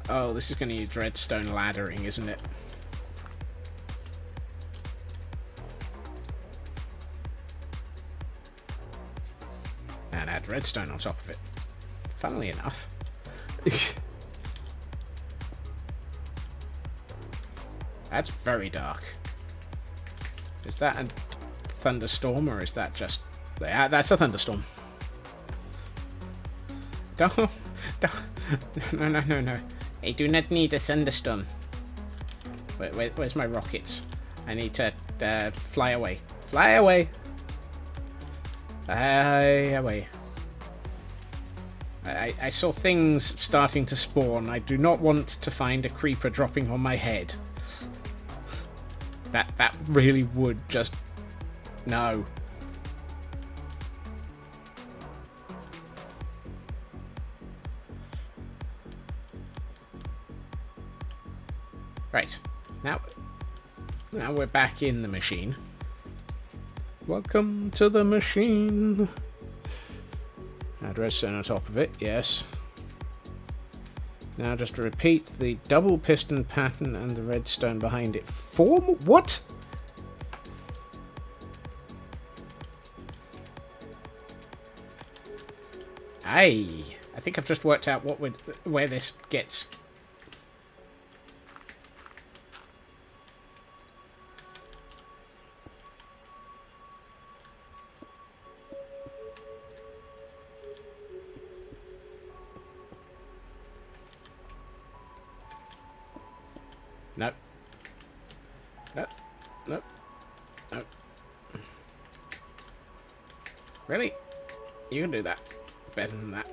Oh, this is going to use redstone laddering, isn't it? And add redstone on top of it. Funnily enough. That's very dark. Is that a thunderstorm, or is that just... that's a thunderstorm. No. I do not need a thunderstorm. Where's my rockets? I need to fly away. Fly away! Fly away. I saw things starting to spawn. I do not want to find a creeper dropping on my head. That really would just... No. Right. Now we're back in the machine. Welcome to the machine. Add redstone on top of it, yes. Now just repeat the double piston pattern and the redstone behind it. What? I think I've just worked out where this gets... Nope. Nope. Really? You can do that. Better than that.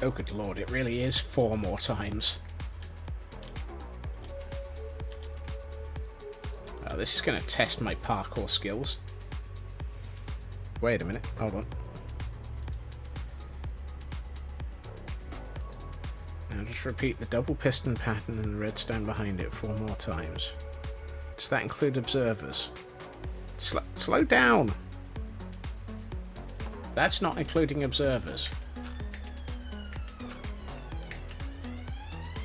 Oh, good lord, it really is 4 more times. Oh, this is going to test my parkour skills. Wait a minute, hold on. Now just repeat the double piston pattern and the redstone behind it 4 more times. Does that include observers? Slow down! That's not including observers.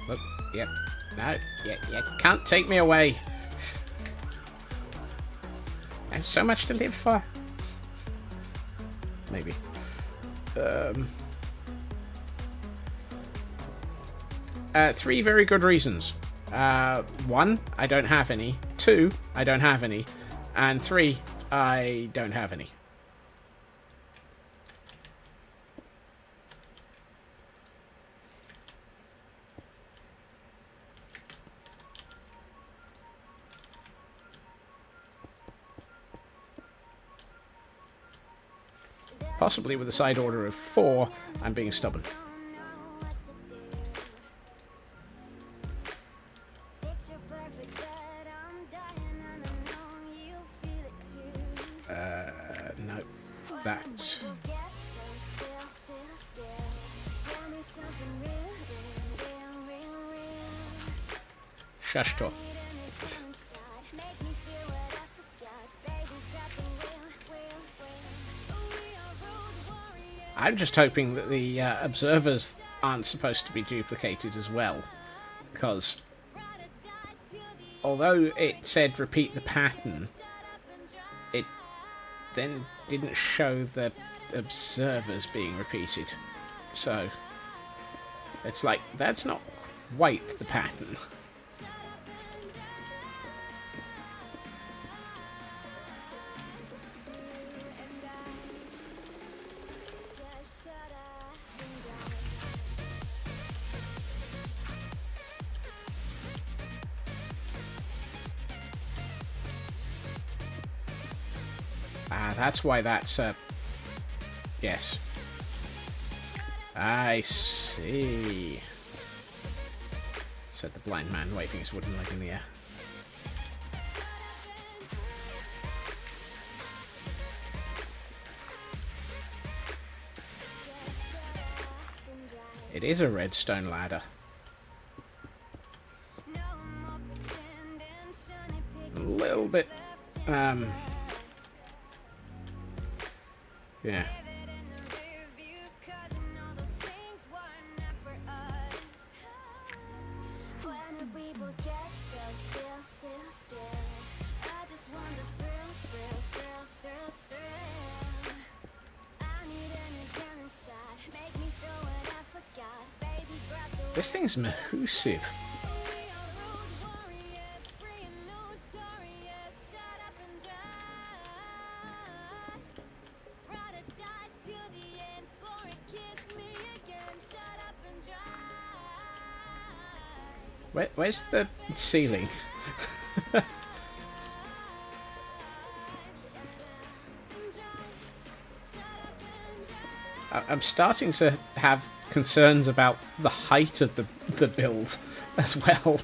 Look, yep. No, you can't take me away. I have so much to live for. Maybe. 3 very good reasons. 1, I don't have any. 2, I don't have any. And 3, I don't have any. Possibly with a side order of 4, I'm being stubborn. No. That. Shush talk. I'm just hoping that the observers aren't supposed to be duplicated as well, because although it said repeat the pattern, it then didn't show the observers being repeated. So it's like, that's not quite the pattern. Ah, that's why that's yes. I see. Said the blind man, waving his wooden leg in the air. It is a redstone ladder. A little bit, yeah. This thing's massive. Where's the ceiling? I'm starting to have concerns about the height of the build as well.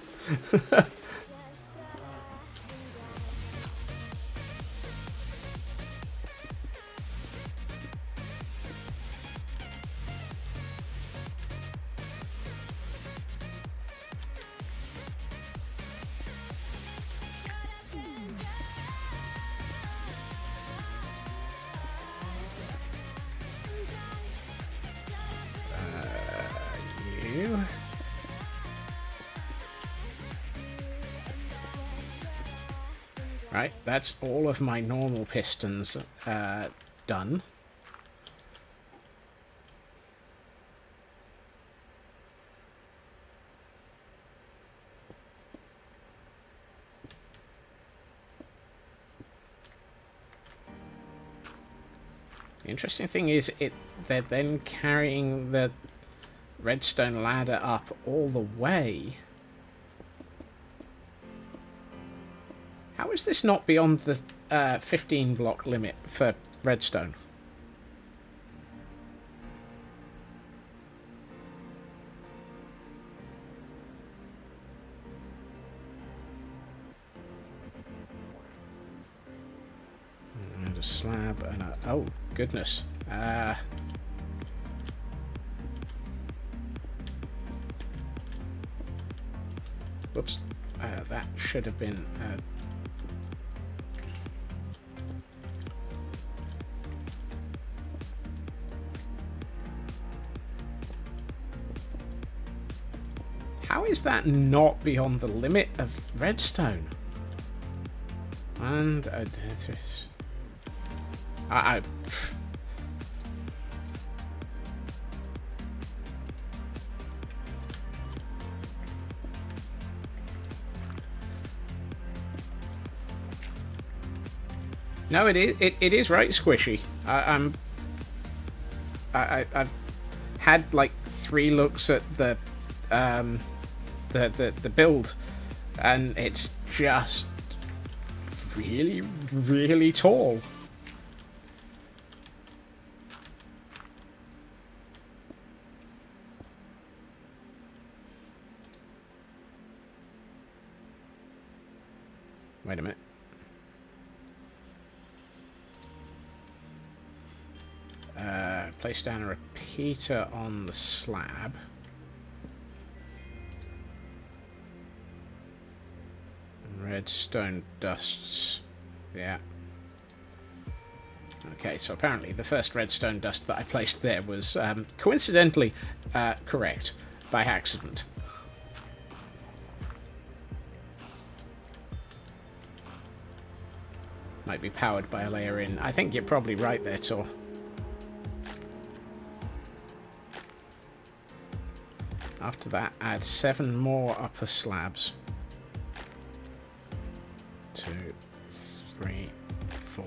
Right, that's all of my normal pistons done. The interesting thing is they're then carrying the redstone ladder up all the way. How is this not beyond the 15 block limit for redstone? And a slab and a... Oh, goodness. Whoops. That should have been... How is that not beyond the limit of redstone? And I no, it is right, Squishy. I've had like 3 looks at the build, and it's just really, really tall. Wait a minute. Place down a repeater on the slab. Redstone dusts. Yeah. Okay, so apparently the first redstone dust that I placed there was coincidentally correct by accident. Might be powered by a layer in. I think you're probably right there, Tor. After that, add 7 more upper slabs. 2, 3, 4,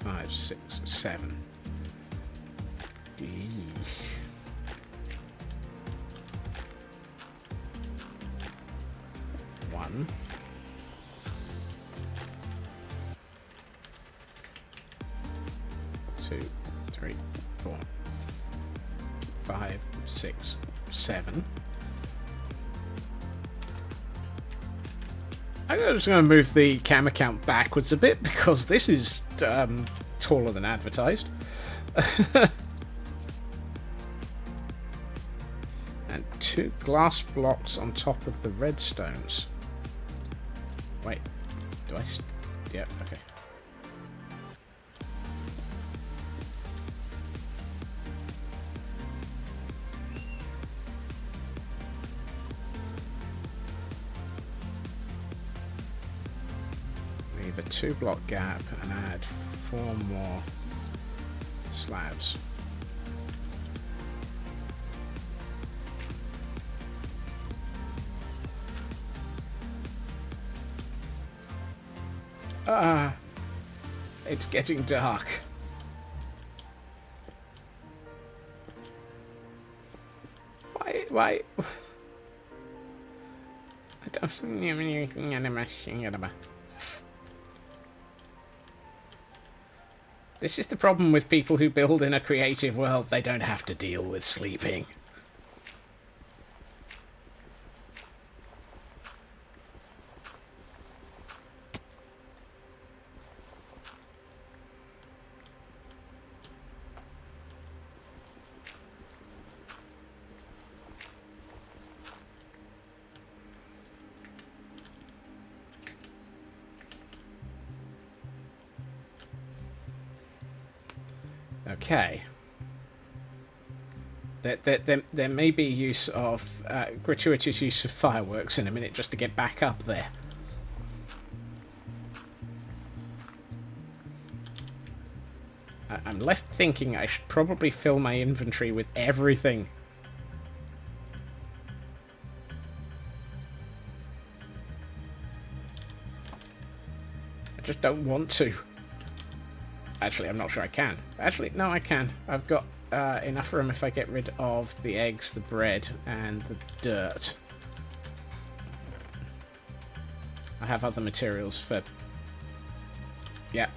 5, 6, 7. One. 5, 6, 7. I'm just going to move the camera count backwards a bit because this is taller than advertised. And 2 glass blocks on top of the redstones. Wait, do I? Yeah, okay. Leave a 2-block gap and add 4 more slabs. It's getting dark. Why? I don't. This is the problem with people who build in a creative world. They don't have to deal with sleeping. Okay. There may be use of gratuitous use of fireworks in a minute just to get back up there. I'm left thinking I should probably fill my inventory with everything. I just don't want to. Actually, I'm not sure I can. Actually, no, I can. I've got enough room if I get rid of the eggs, the bread, and the dirt. I have other materials for... Yep.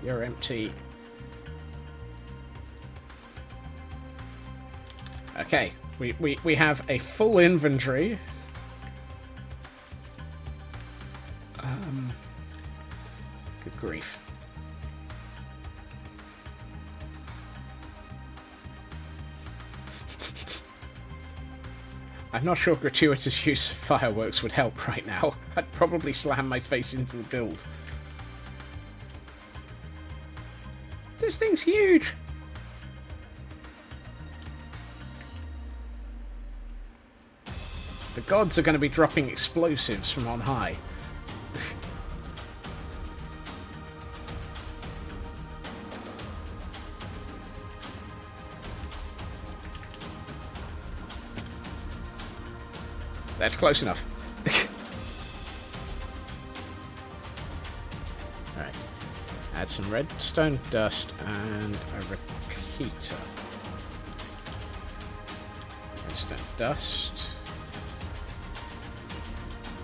You're empty. Okay, we have a full inventory. Good grief. I'm not sure gratuitous use of fireworks would help right now. I'd probably slam my face into the build. This thing's huge! The gods are going to be dropping explosives from on high. That's close enough. Alright. Add some redstone dust and a repeater. Redstone dust.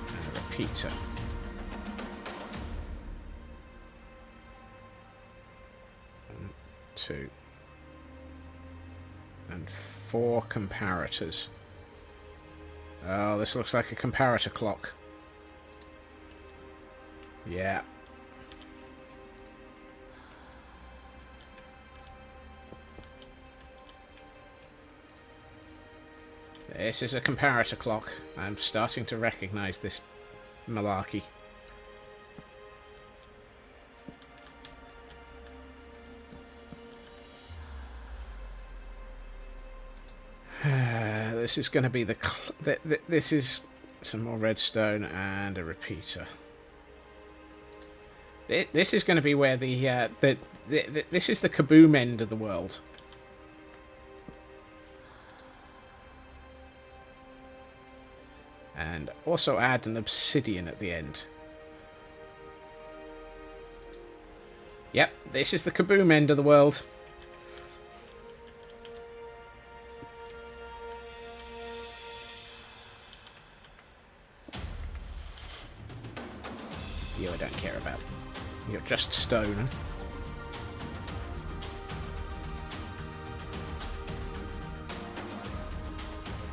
And a repeater. One, 2. And 4 comparators. Oh, this looks like a comparator clock. Yeah. This is a comparator clock. I'm starting to recognize this malarkey. This is going to be this is some more redstone and a repeater. This is going to be where this is the kaboom end of the world. And also add an obsidian at the end. Yep, this is the kaboom end of the world. You I don't care about. You're just stone.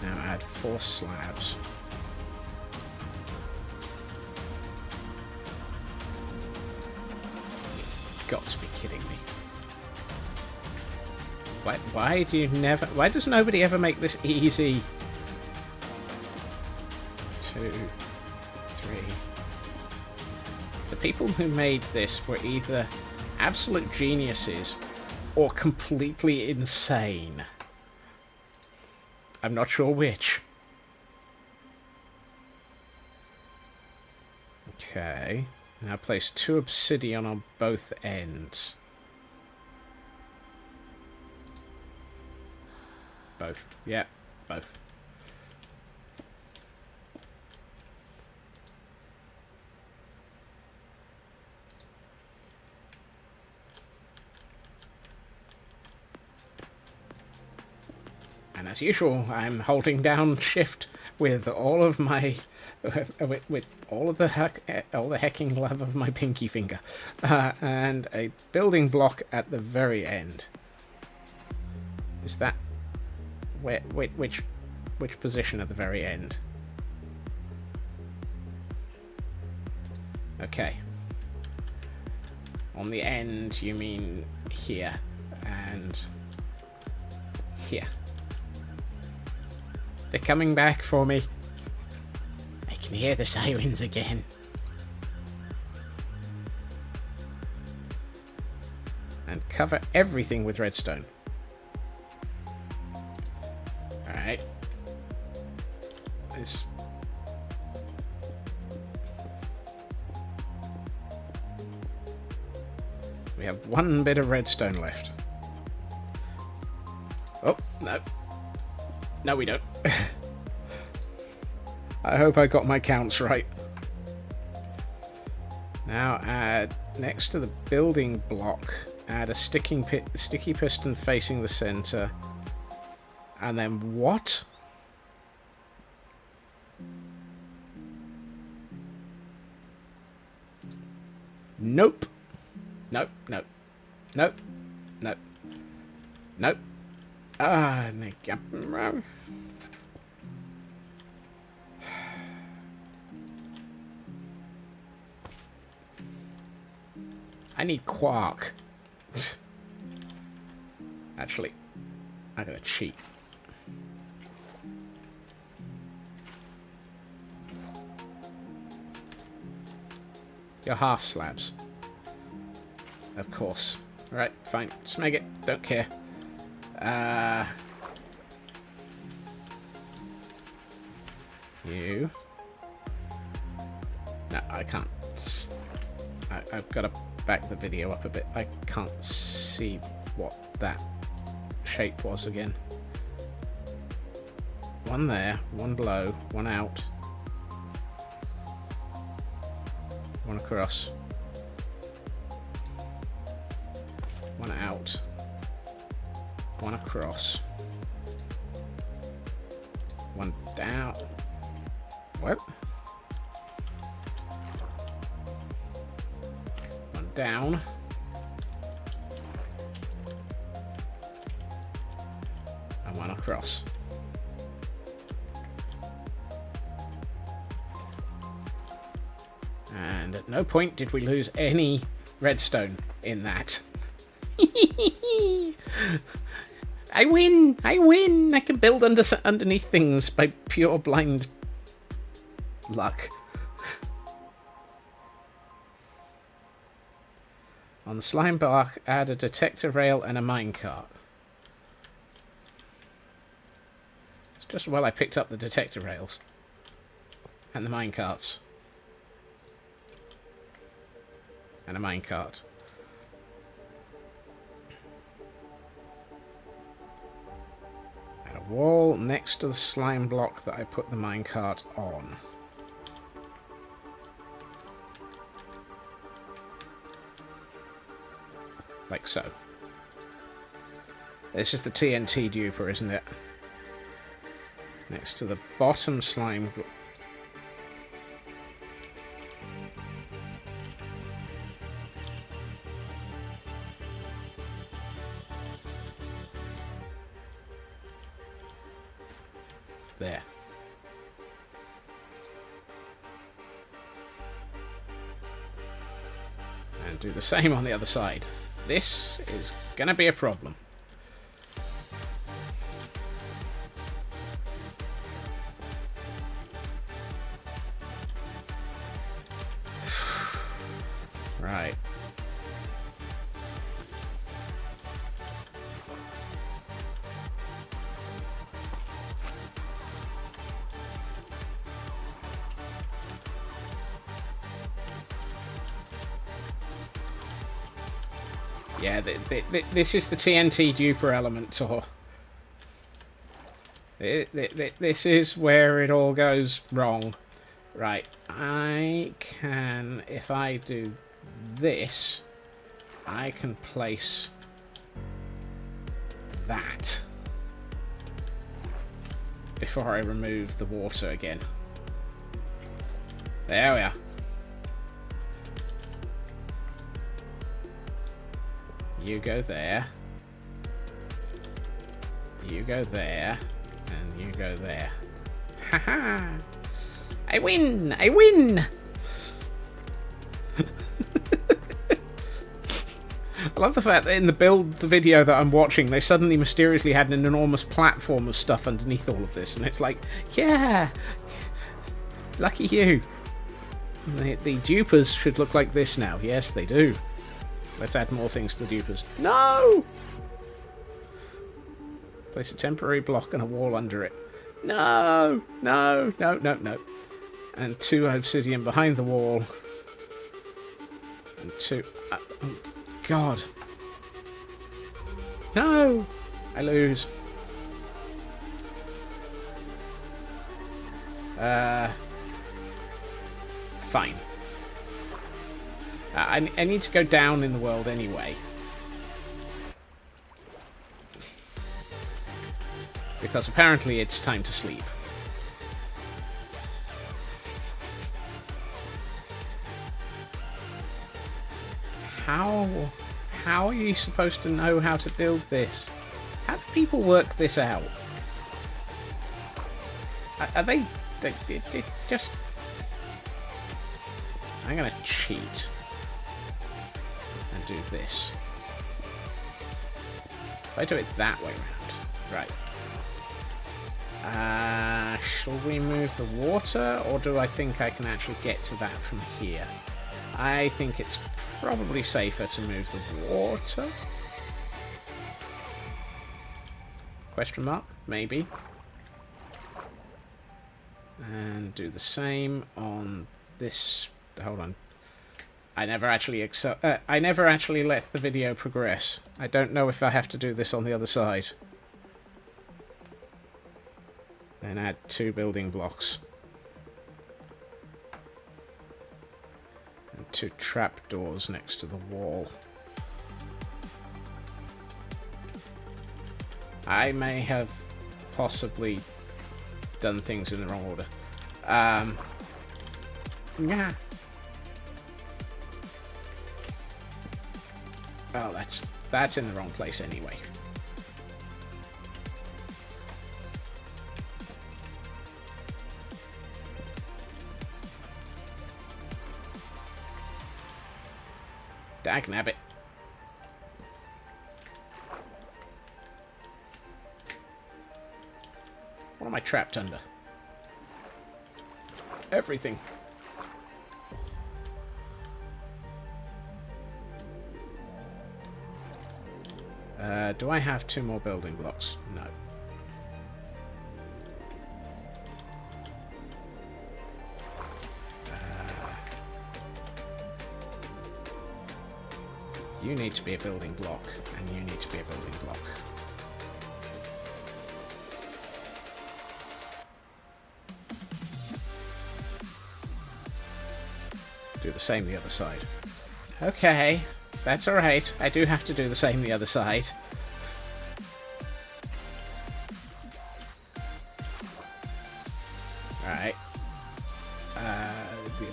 Now add 4 slabs. You've got to be kidding me. Why do you never... Why does nobody ever make this easy? 2, 3... The people who made this were either absolute geniuses or completely insane. I'm not sure which. Okay. Now place 2 obsidian on both ends. Both. Yeah, both. And as usual, I'm holding down shift with all of my, with all of the hecking love of my pinky finger, and a building block at the very end. Is that which position at the very end? Okay. On the end, you mean here and here. They're coming back for me. I can hear the sirens again. And cover everything with redstone. Alright. This... We have 1 bit of redstone left. Oh, no. No, we don't. I hope I got my counts right. Now add, next to the building block, add a sticky piston facing the center. And then what? Nope. Nope, nope. Nope. Nope. Nope. Ah, no. I need quark. Actually, I'm gonna cheat. You're half slabs. Of course. Right, fine. Smeg it. Don't care. You. No, I can't. I've got to back the video up a bit. I can't see what that shape was again. 1 there, 1 below, 1 out. 1 across. 1 out. 1 across. 1 down. What? 1 down. And 1 across. And at no point did we lose any redstone in that. I win! I win! I can build underneath things by pure blind luck. On the slime block, add a detector rail and a minecart. It's just well I picked up the detector rails and the minecarts. And a minecart. And a wall next to the slime block that I put the minecart on. Like so. It's just the TNT duper, isn't it? Next to the bottom slime block. There. And do the same on the other side. This is gonna be a problem. Right. Yeah, this is the TNT duper element tour. This is where it all goes wrong. Right, I can, if I do this, I can place that before I remove the water again. There we are. You go there. You go there. And you go there. Haha! I win! I win! I love the fact that in the video that I'm watching, they suddenly mysteriously had an enormous platform of stuff underneath all of this, and it's like, yeah! Lucky you! The dupers should look like this now. Yes, they do. Let's add more things to the dupers. No! Place a temporary block and a wall under it. No! No! No, no, no. And 2 obsidian behind the wall. And 2... oh, God. No! I lose. Fine. I need to go down in the world anyway. Because apparently it's time to sleep. How are you supposed to know how to build this? How do people work this out? Are they just... I'm gonna cheat. And do this. If I do it that way around. Right. Shall we move the water? Or do I think I can actually get to that from here? I think it's probably safer to move the water. Question mark? Maybe. And do the same on this. Hold on. I never actually let the video progress. I don't know if I have to do this on the other side. Then add 2 building blocks. And 2 trapdoors next to the wall. I may have possibly done things in the wrong order. Yeah. Oh, that's in the wrong place anyway. Dagnabbit. What am I trapped under? Everything. Do I have 2 more building blocks? No. You need to be a building block, and you need to be a building block. Do the same the other side. Okay, that's alright. I do have to do the same the other side. Alright.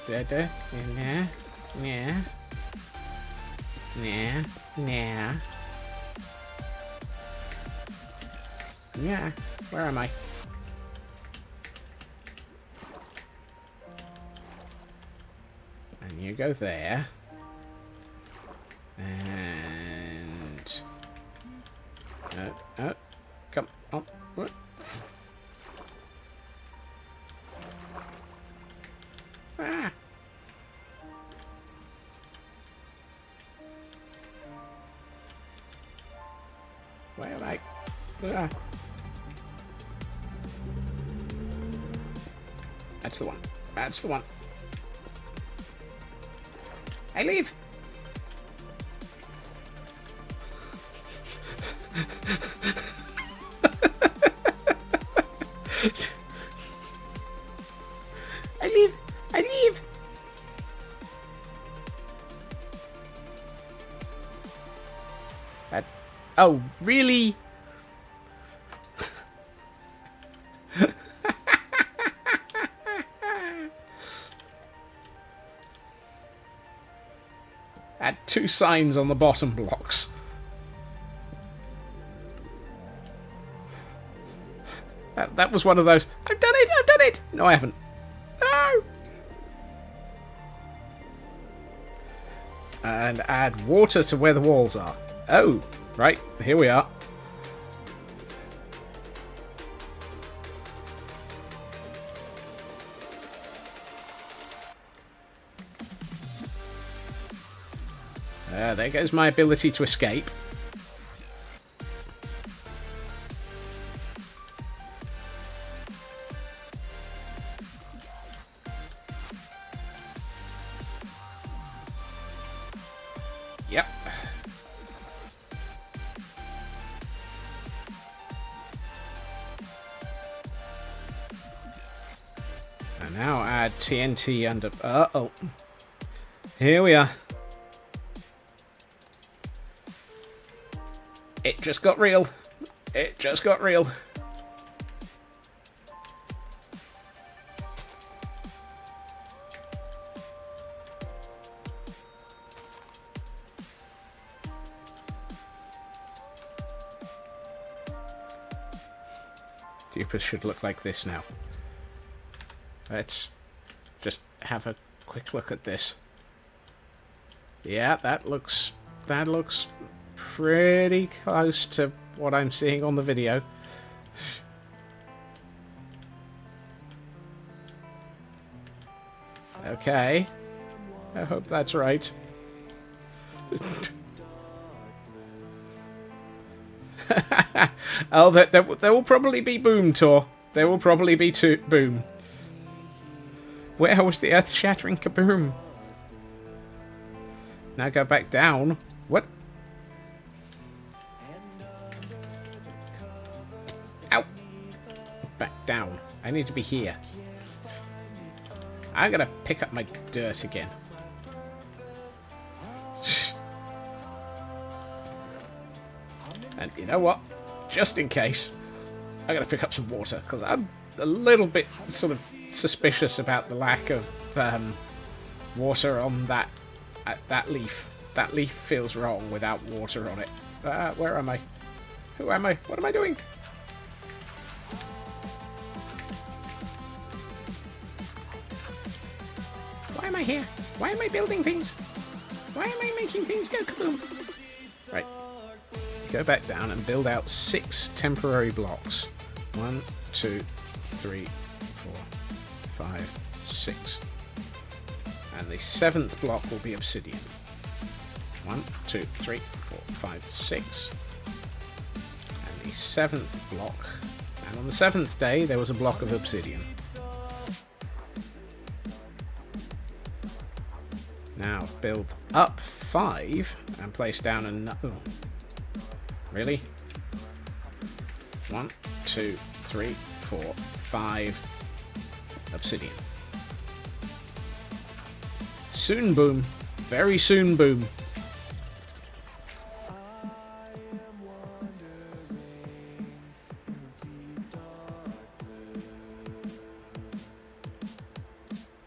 Yeah. Yeah. Yeah. Yeah. Yeah. Where am I? And you go there. And... no, come on. What? Ah. Where am I? Ah. That's the one. That's the one. I leave. I leave. I leave. Oh, really? Add 2 signs on the bottom blocks. That was one of those. I've done it! I've done it! No, I haven't. No! And add water to where the walls are. Oh, right. Here we are. There goes my ability to escape. Yep. And now add TNT under... Uh-oh. Here we are. It just got real. It just got real. Duper should look like this now. Let's just have a quick look at this. Yeah, that looks pretty close to what I'm seeing on the video. Okay. I hope that's right. Oh, there will probably be boom, Tor. There will probably be boom. Where was the earth-shattering kaboom? Now go back down. What? Ow! Back down. I need to be here. I'm gonna pick up my dirt again. And you know what? Just in case, I'm gonna pick up some water, because I'm a little bit sort of suspicious about the lack of water on that leaf. That leaf feels wrong without water on it. Where am I? Who am I? What am I doing? Why am I here? Why am I building things? Why am I making things go kaboom? Right. Go back down and build out 6 temporary blocks. 1, 2, 3, 4, 5, 6. And the 7th block will be obsidian. 1, 2, 3, 4, 5, 6. And the 7th block. And on the 7th day, there was a block of obsidian. Now, build up 5 and place down another... Oh. Really? 1, 2, 3, 4, 5 obsidian. Soon boom. Very soon boom.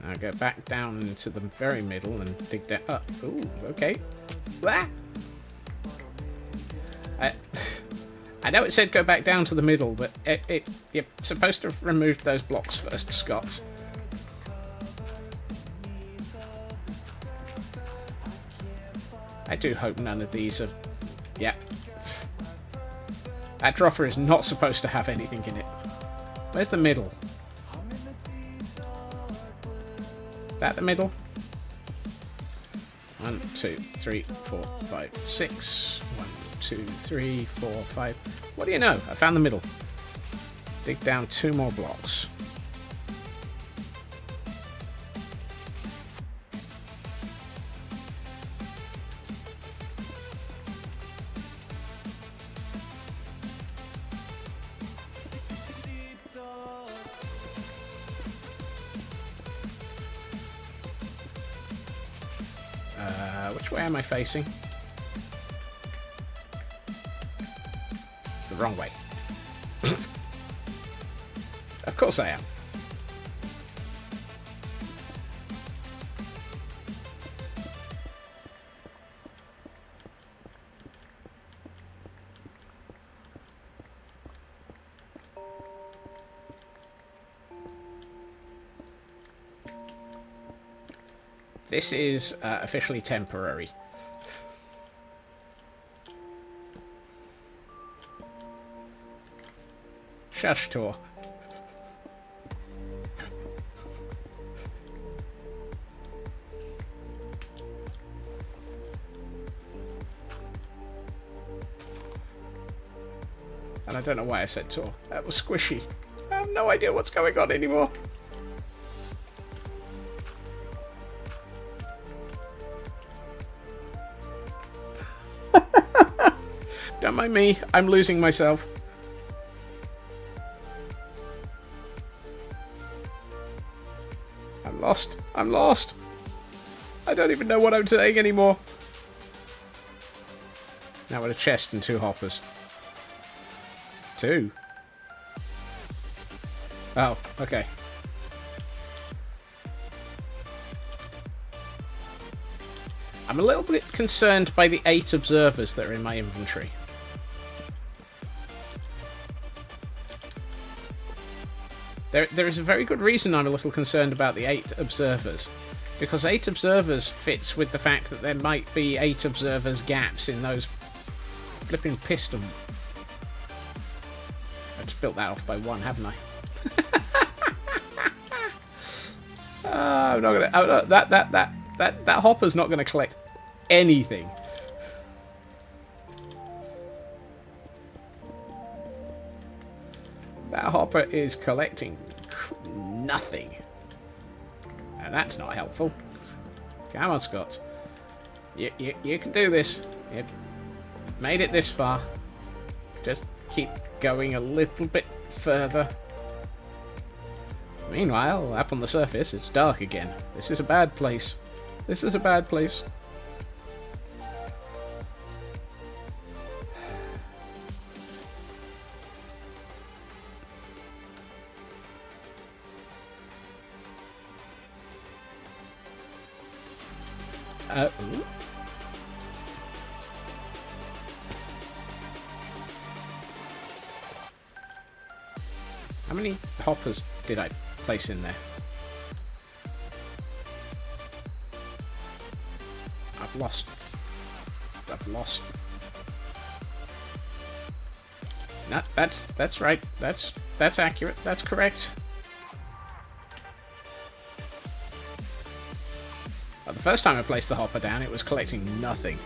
Now go back down into the very middle and dig that up. Ooh, okay. Ah! I know it said go back down to the middle, but you're supposed to have removed those blocks first, Scott. I do hope none of these are... Yeah. That dropper is not supposed to have anything in it. Where's the middle? Is that the middle? 1, 2, 3, 4, 5, 6. 1, 2, 3, 4, 5. What do you know? I found the middle. Dig down 2 more blocks. Which way am I facing? The wrong way. Of course I am. This is officially temporary. Shush, Tor. And I don't know why I said Tor. That was squishy. I have no idea what's going on anymore. Don't mind me, I'm losing myself. I'm lost. I'm lost. I don't even know what I'm saying anymore. Now with a chest and 2 hoppers. 2? Oh, okay. I'm a little bit concerned by the 8 observers that are in my inventory. There is a very good reason I'm a little concerned about the 8 observers. Because 8 observers fits with the fact that there might be 8 observers gaps in those flipping piston. I just built that off by 1, haven't I? I'm not gonna... That hopper's not gonna collect anything. That hopper is collecting nothing. And that's not helpful. Come on, Scott. You can do this. You've made it this far. Just keep going a little bit further. Meanwhile, up on the surface, it's dark again. This is a bad place. This is a bad place. Ooh. How many hoppers did I place in there? I've lost. No, that's right. That's accurate. That's correct. But the first time I placed the hopper down, it was collecting nothing.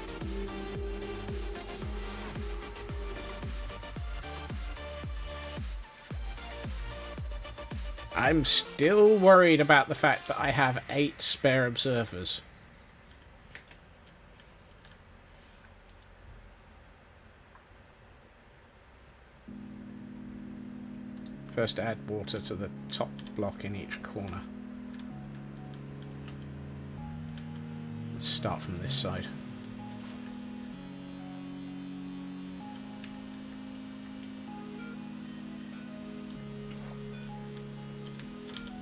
I'm still worried about the fact that I have 8 spare observers. First add water to the top block in each corner. Let's start from this side.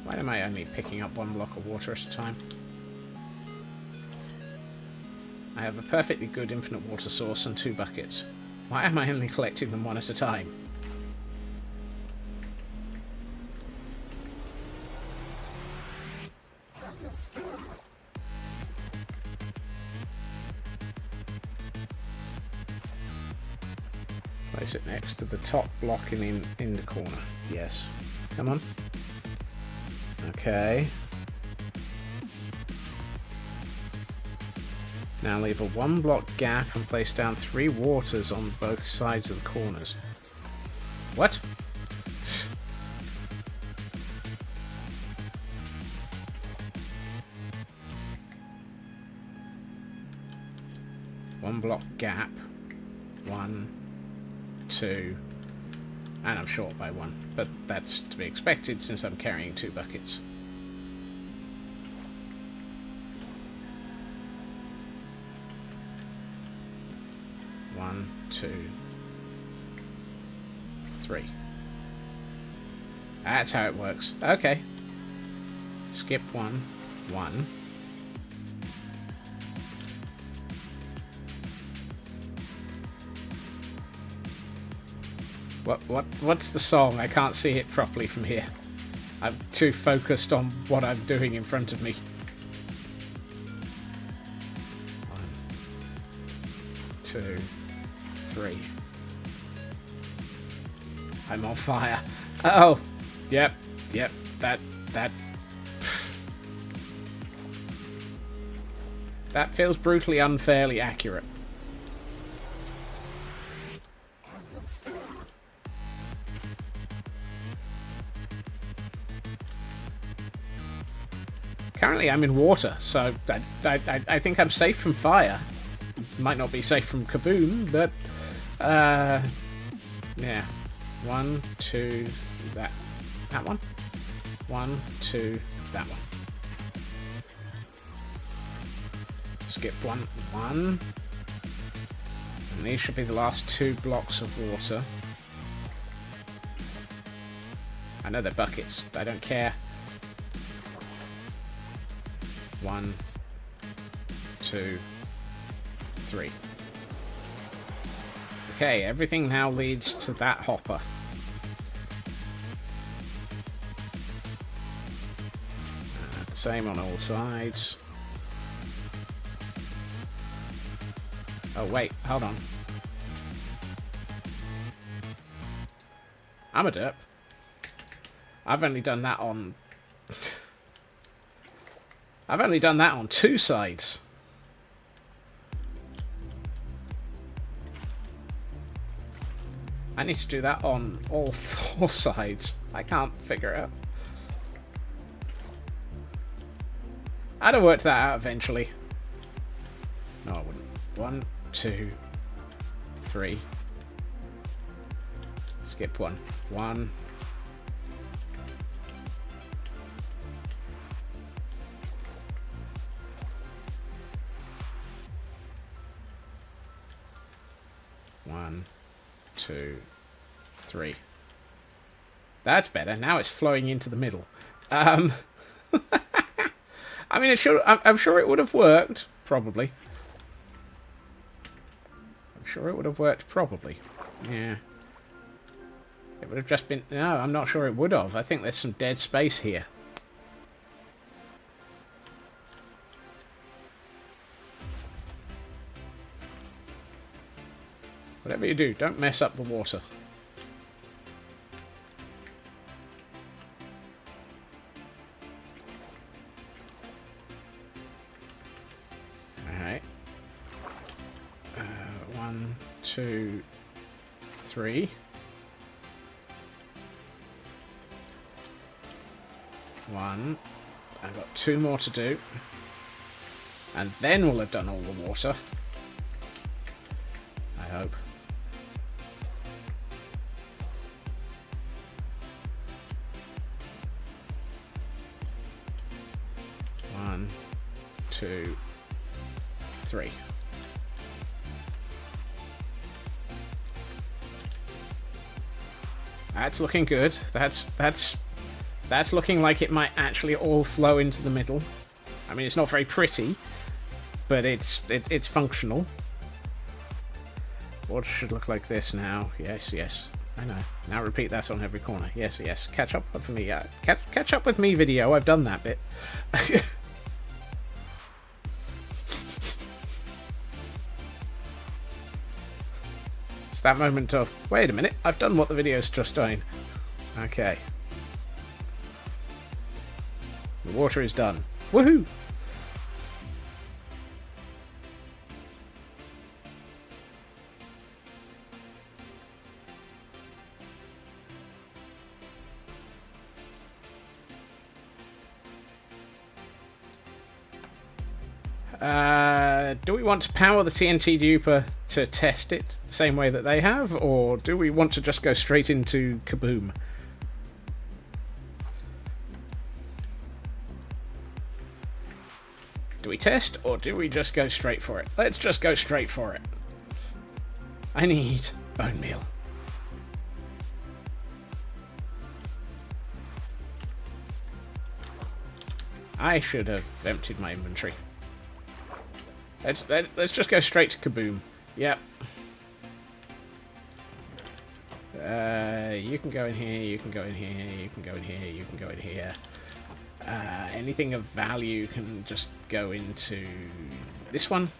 Why am I only picking up 1 block of water at a time? I have a perfectly good infinite water source and 2 buckets. Why am I only collecting them 1 at a time? place it next to the top block in the corner. Yes. Come on. Okay. Now leave a 1 block gap and place down 3 waters on both sides of the corners. What? One block gap. 1, 2, and I'm short by 1, but that's to be expected since I'm carrying 2 buckets. One, 2, 3. That's how it works. Okay. Skip 1, 1. What's the song? I can't see it properly from here. I'm too focused on what I'm doing in front of me. 1, 2, 3. I'm on fire. Oh, yep. That feels brutally unfairly accurate. Currently I'm in water, so I think I'm safe from fire. Might not be safe from kaboom, but yeah. 1, 2, that one. 1, 2, that one. Skip 1, 1. And these should be the last 2 blocks of water. I know they're buckets, but I don't care. 1, 2, 3. Okay, everything now leads to that hopper. The same on all sides. Oh wait, hold on. I'm a derp. I've only done that on... I've only done that on 2 sides. I need to do that on all 4 sides. I can't figure it out. I'd have worked that out eventually. No, I wouldn't. 1, 2, 3. Skip 1. 1. One, 2, 3. That's better. Now it's flowing into the middle. I mean, I'm sure it would have worked. Probably. I'm sure it would have worked. Probably. Yeah. It would have just been... No, I'm not sure it would have. I think there's some dead space here. Whatever you do, don't mess up the water. Alright. 1, 2, 3. One. I've got 2 more to do. And then we'll have done all the water. I hope. One, 2, 3. That's looking good. That's looking like it might actually all flow into the middle. I mean, it's not very pretty, but it's functional. What should look like this now? Yes, yes. I know. Now repeat that on every corner. Yes, yes. Catch up with me. Catch up with me video. I've done that bit. It's that moment of, wait a minute, I've done what the video's just doing. Okay. The water is done. Woohoo! Do we want to power the TNT duper to test it the same way that they have, or do we want to just go straight into kaboom? Do we test, or do we just go straight for it? Let's just go straight for it. I need bone meal. I should have emptied my inventory. Let's just go straight to kaboom. Yep. You can go in here, you can go in here, you can go in here, you can go in here. Anything of value can just go into this one.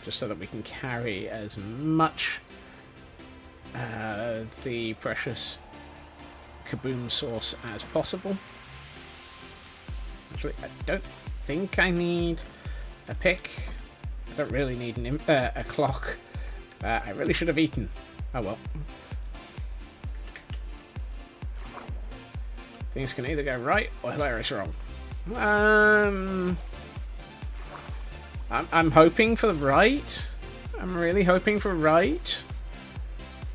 Just so that we can carry as much the precious kaboom source as possible. Actually, I don't think I need a pick. I don't really need a clock. I really should have eaten. Oh well. Things can either go right or hilarious wrong. I'm hoping for the right. I'm really hoping for right.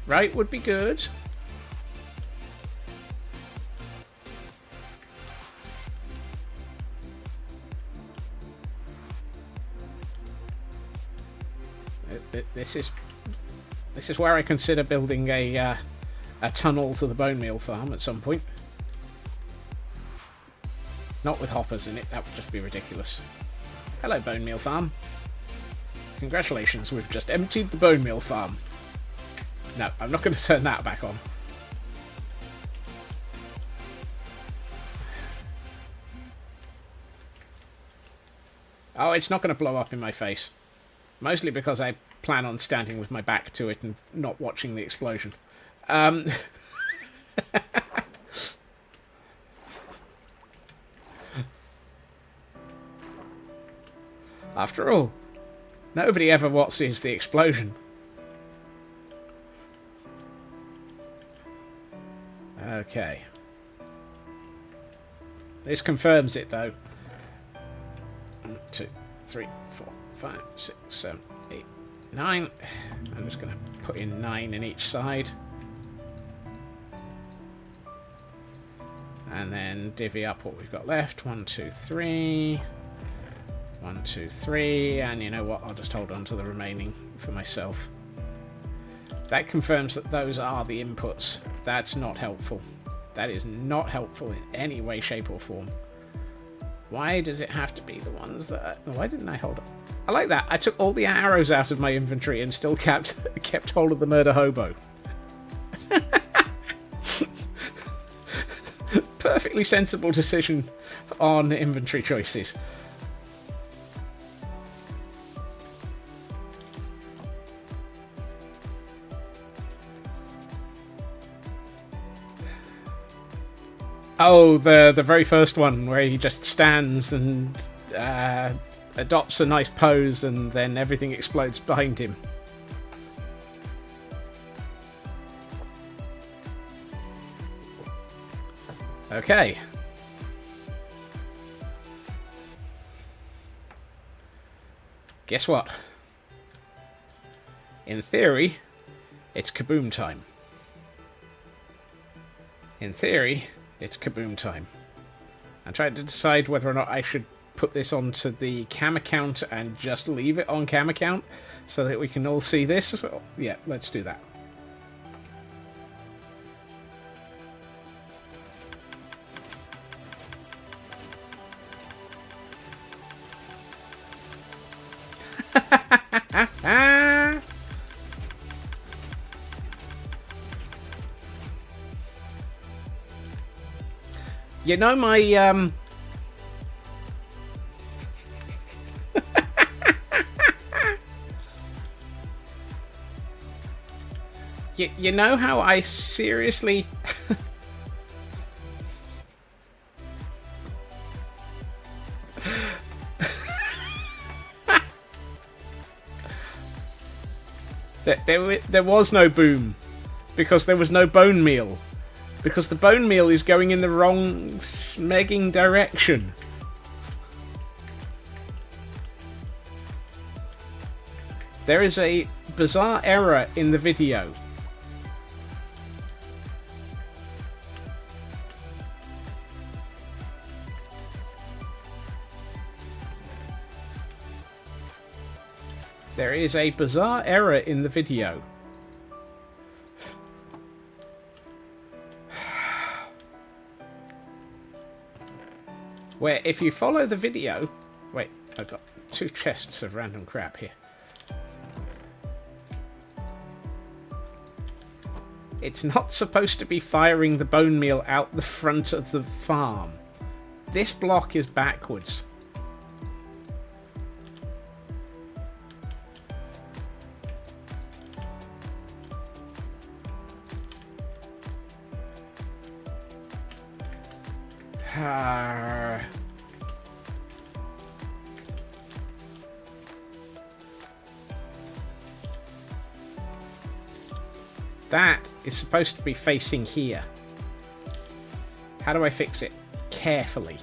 Right would be good. This is where I consider building a tunnel to the bone meal farm at some point. Not with hoppers in it, that would just be ridiculous. Hello, bone meal farm. Congratulations, we've just emptied the bone meal farm. No, I'm not going to turn that back on. Oh, it's not going to blow up in my face. Mostly because I plan on standing with my back to it and not watching the explosion. After all, nobody ever watches the explosion. Okay. This confirms it, though. 1, 2, 3, 4, 5, 6, 7, 8, 9. I'm just going to put in 9 in each side. And then divvy up what we've got left. 1, 2, 3. 1, 2, 3. And you know what? I'll just hold on to the remaining for myself. That confirms that those are the inputs. That's not helpful. That is not helpful in any way, shape, or form. Why does it have to be the ones that... Why didn't I hold on? I like that. I took all the arrows out of my inventory and still kept hold of the murder hobo. Perfectly sensible decision on inventory choices. Oh, the very first one where he just stands and adopts a nice pose and then everything explodes behind him. Okay. Guess what? In theory, it's kaboom time. In theory, it's kaboom time. I'm trying to decide whether or not I should put this onto the cam account and just leave it on cam account so that we can all see this. So, yeah, let's do that. You know my You know how I seriously... There was no boom. Because there was no bone meal. Because the bone meal is going in the wrong smegging direction. There is a bizarre error in the video. There is a bizarre error in the video. Where if you follow the video... Wait, I've got 2 chests of random crap here. It's not supposed to be firing the bone meal out the front of the farm. This block is backwards. That is supposed to be facing here. How do I fix it? Carefully.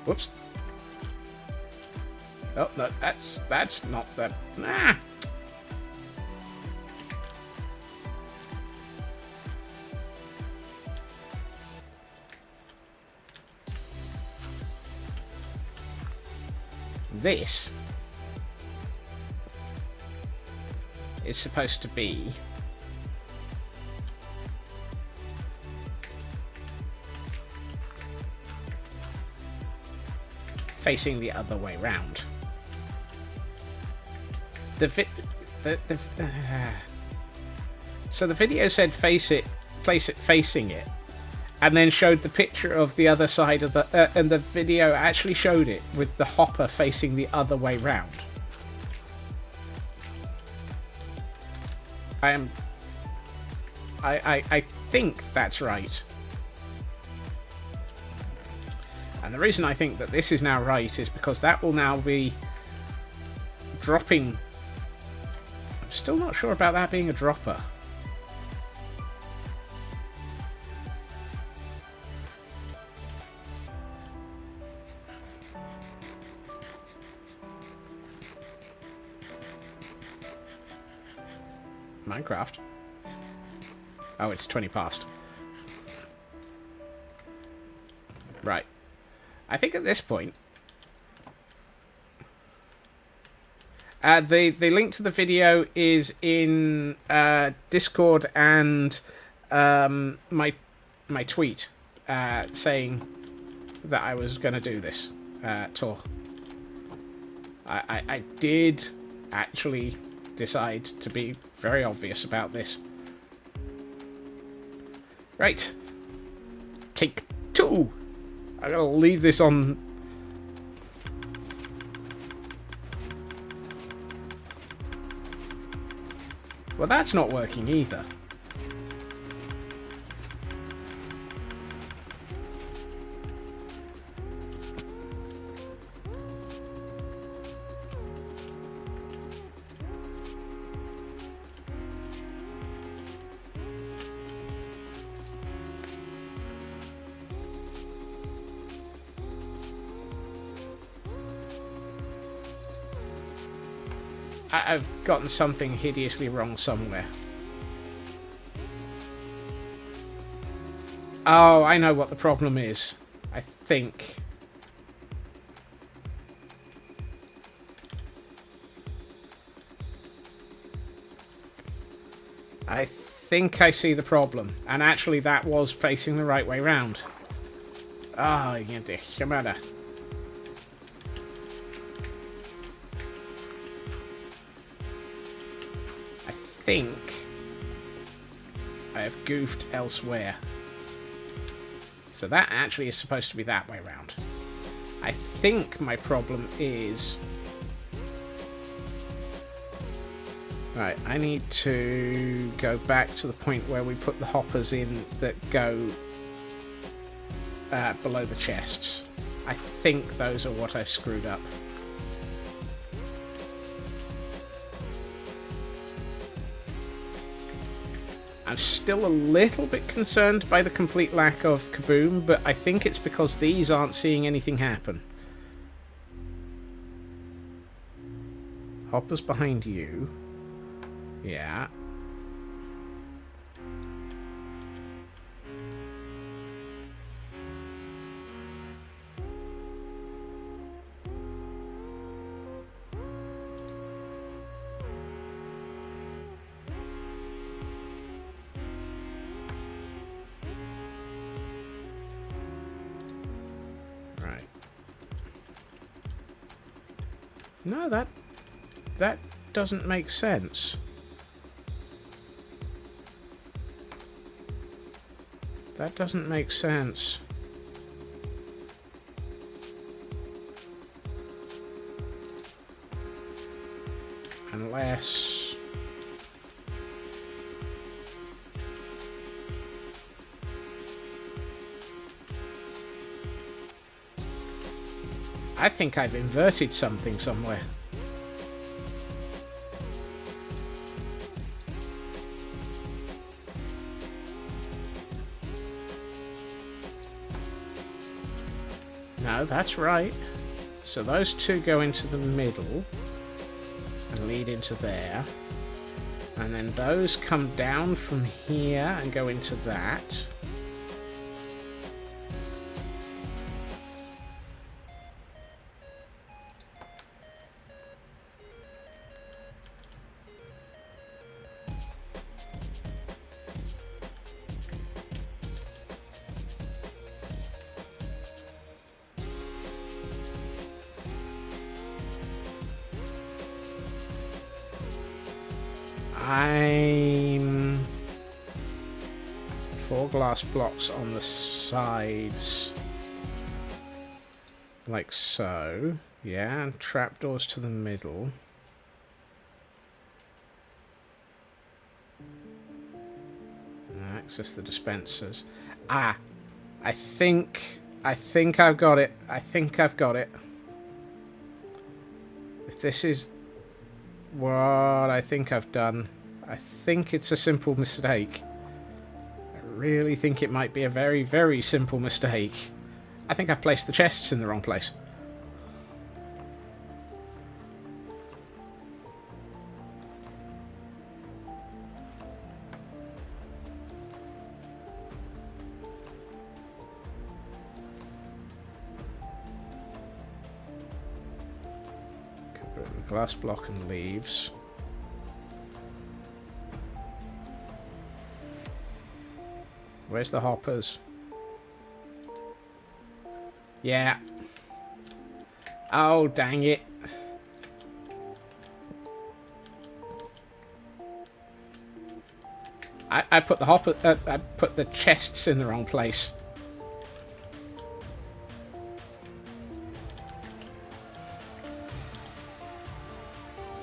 Whoops. Oh, no, that's not the... Nah! This is supposed to be facing the other way round. So the video said place it facing it, and then showed the picture of the other side of the... and the video actually showed it with the hopper facing the other way round. I think that's right. And the reason I think that this is now right is because that will now be dropping... I'm still not sure about that being a dropper. Minecraft. Oh, it's 20 past. Right. I think at this point... the link to the video is in Discord and my tweet saying that I was going to do this tour. I did actually decide to be very obvious about this. Right. Take 2! I'm gonna leave this on... Well, that's not working either. I've gotten something hideously wrong somewhere. Oh, I know what the problem is. I think. I think I see the problem. And actually that was facing the right way round. Ah, niente, chiamata. I think I have goofed elsewhere. So that actually is supposed to be that way round. I think my problem is... Right, I need to go back to the point where we put the hoppers in that go below the chests. I think those are what I've screwed up. I'm still a little bit concerned by the complete lack of kaboom, but I think it's because these aren't seeing anything happen. Hoppers behind you. Yeah. Right. No, that doesn't make sense. That doesn't make sense. Unless... I think I've inverted something somewhere. No, that's right. So those two go into the middle and lead into there. And then those come down from here and go into that. I'm 4 glass blocks on the sides, like so. Yeah, and trapdoors to the middle. And access the dispensers. Ah, I think I've got it. I think I've got it. If this is what I think I've done, I think it's a simple mistake. I really think it might be a very, very simple mistake. I think I've placed the chests in the wrong place. Glass block and leaves. Where's the hoppers? Yeah. Oh, dang it. I put the hopper. I put the chests in the wrong place.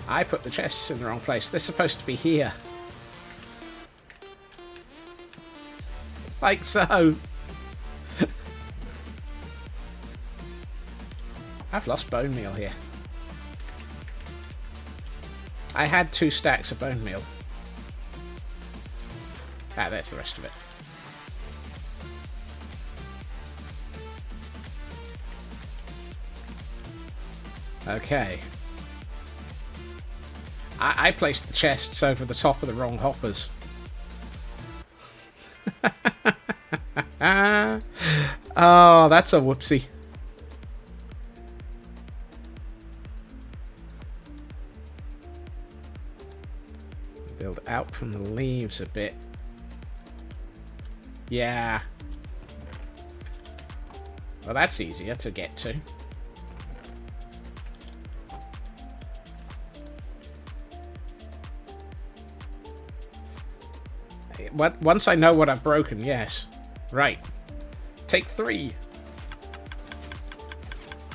I put the chests in the wrong place. They're supposed to be here. Like so. I've lost bone meal here. I had 2 stacks of bone meal. Ah, there's the rest of it. Okay. I placed the chests over the top of the wrong hoppers. Oh, that's a whoopsie. Build out from the leaves a bit. Yeah. Well, that's easier to get to. Once I know what I've broken, yes. Right. Take 3.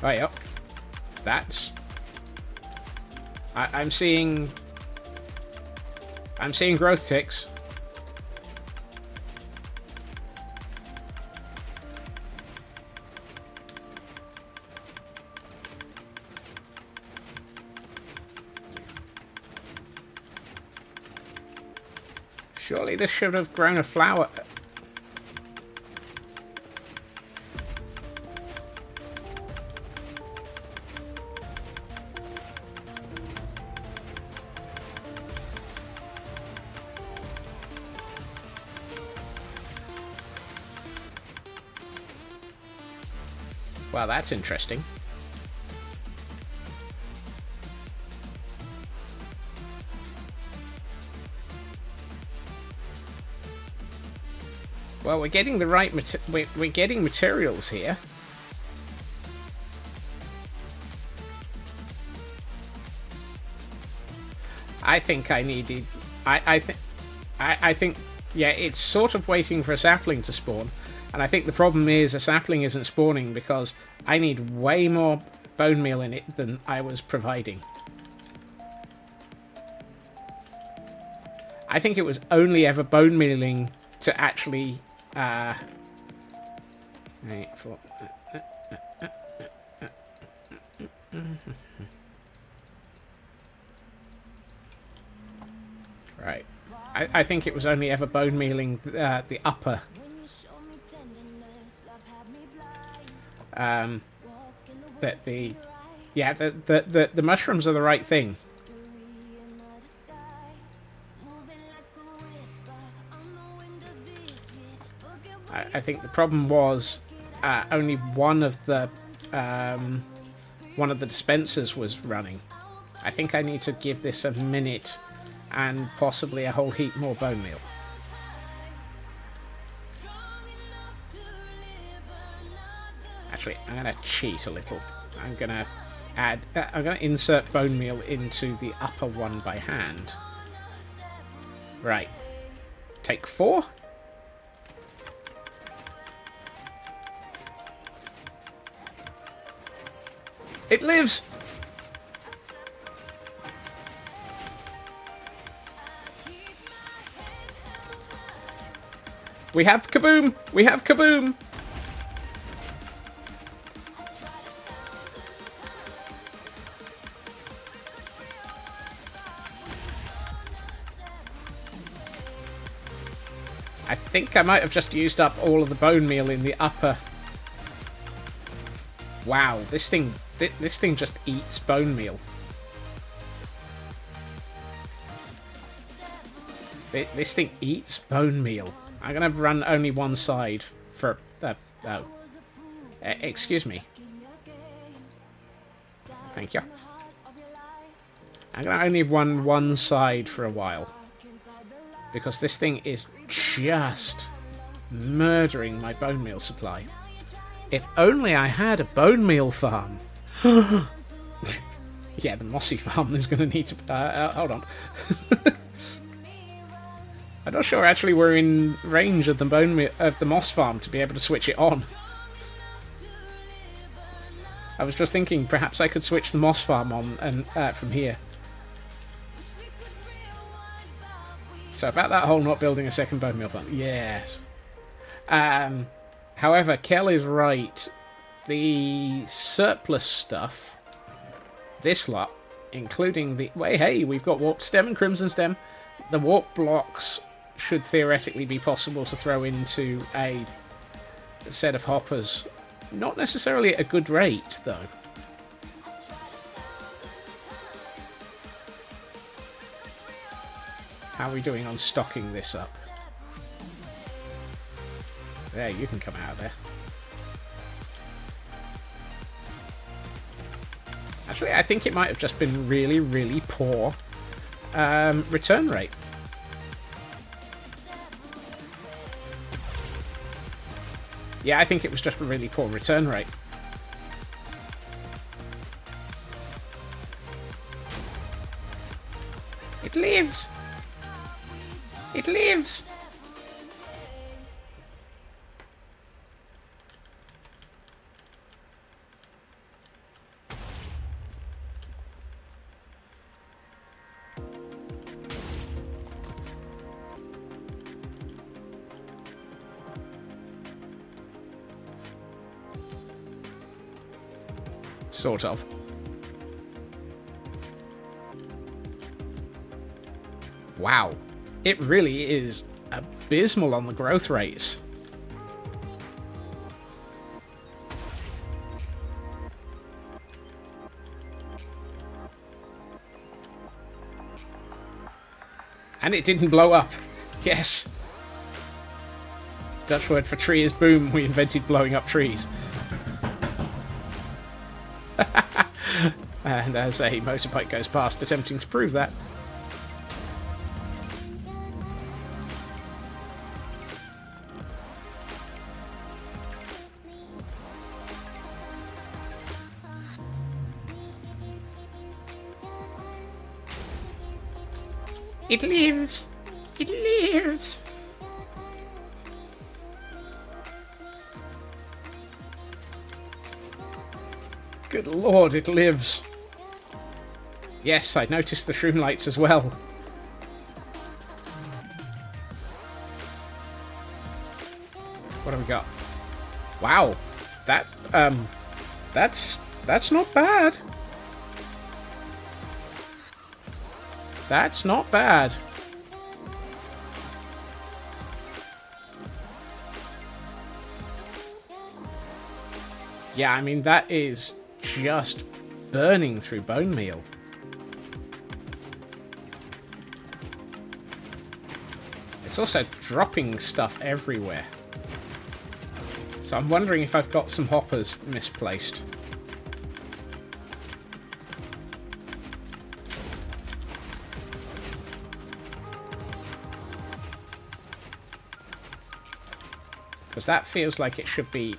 Right up. That's... I'm seeing growth ticks. Surely this should have grown a flower. Well, that's interesting. Well, we're getting the right we're getting materials here. I think I needed. I think. Yeah, it's sort of waiting for a sapling to spawn, and I think the problem is a sapling isn't spawning because I need way more bone meal in it than I was providing. I think it was only ever bone mealing to actually. 8, 4. Right. I think it was only ever bone mealing the upper. That the mushrooms are the right thing. I think the problem was only one of the dispensers was running. I think I need to give this a minute and possibly a whole heap more bone meal. Actually, I'm gonna cheat a little. I'm gonna insert bone meal into the upper one by hand. Right. Take 4. It lives! We have kaboom! We have kaboom! I think I might have just used up all of the bone meal in the upper. Wow, this thing just eats bone meal. This thing eats bone meal. I'm gonna run only one side for excuse me. Thank you. I'm gonna only run one side for a while because this thing is just murdering my bone meal supply. If only I had a bone meal farm. Yeah, the mossy farm is going to need to... hold on. I'm not sure actually we're in range of the moss farm to be able to switch it on. I was just thinking perhaps I could switch the moss farm on and from here. So about that whole not building a second bone meal farm. Yes. However, Kel is right. The surplus stuff, this lot, including the... Wait, hey, we've got warp stem and crimson stem. The warp blocks should theoretically be possible to throw into a set of hoppers. Not necessarily at a good rate, though. How are we doing on stocking this up? There, you can come out of there. Actually, I think it might have just been really, really poor return rate. Yeah, I think it was just a really poor return rate. It lives! It lives! Sort of. Wow. It really is abysmal on the growth rates. And it didn't blow up. Yes. Dutch word for tree is boom. We invented blowing up trees. And as a motorbike goes past, attempting to prove that. It lives! It lives! Good lord, it lives. Yes, I noticed the shroom lights as well. What have we got? Wow. That's not bad. That's not bad. Yeah, I mean, that is just burning through bone meal. It's also dropping stuff everywhere. So I'm wondering if I've got some hoppers misplaced. Because that feels like it should be...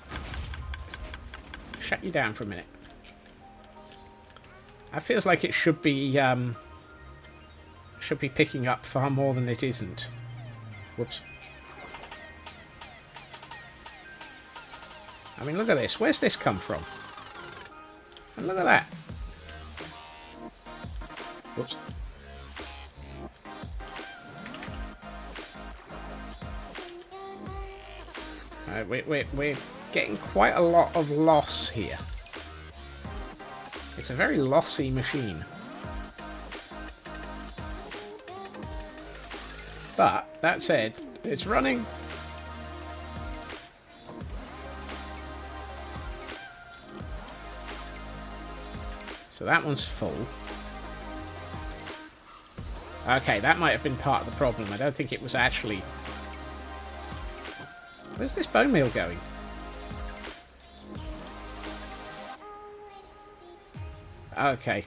Shut you down for a minute. That feels like it should be picking up far more than it isn't. Whoops. I mean, look at this. Where's this come from? And look at that. Whoops. We're getting quite a lot of loss here. It's a very lossy machine. But, that said, it's running. So that one's full. Okay, that might have been part of the problem. I don't think it was actually... Where's this bone meal going? Okay.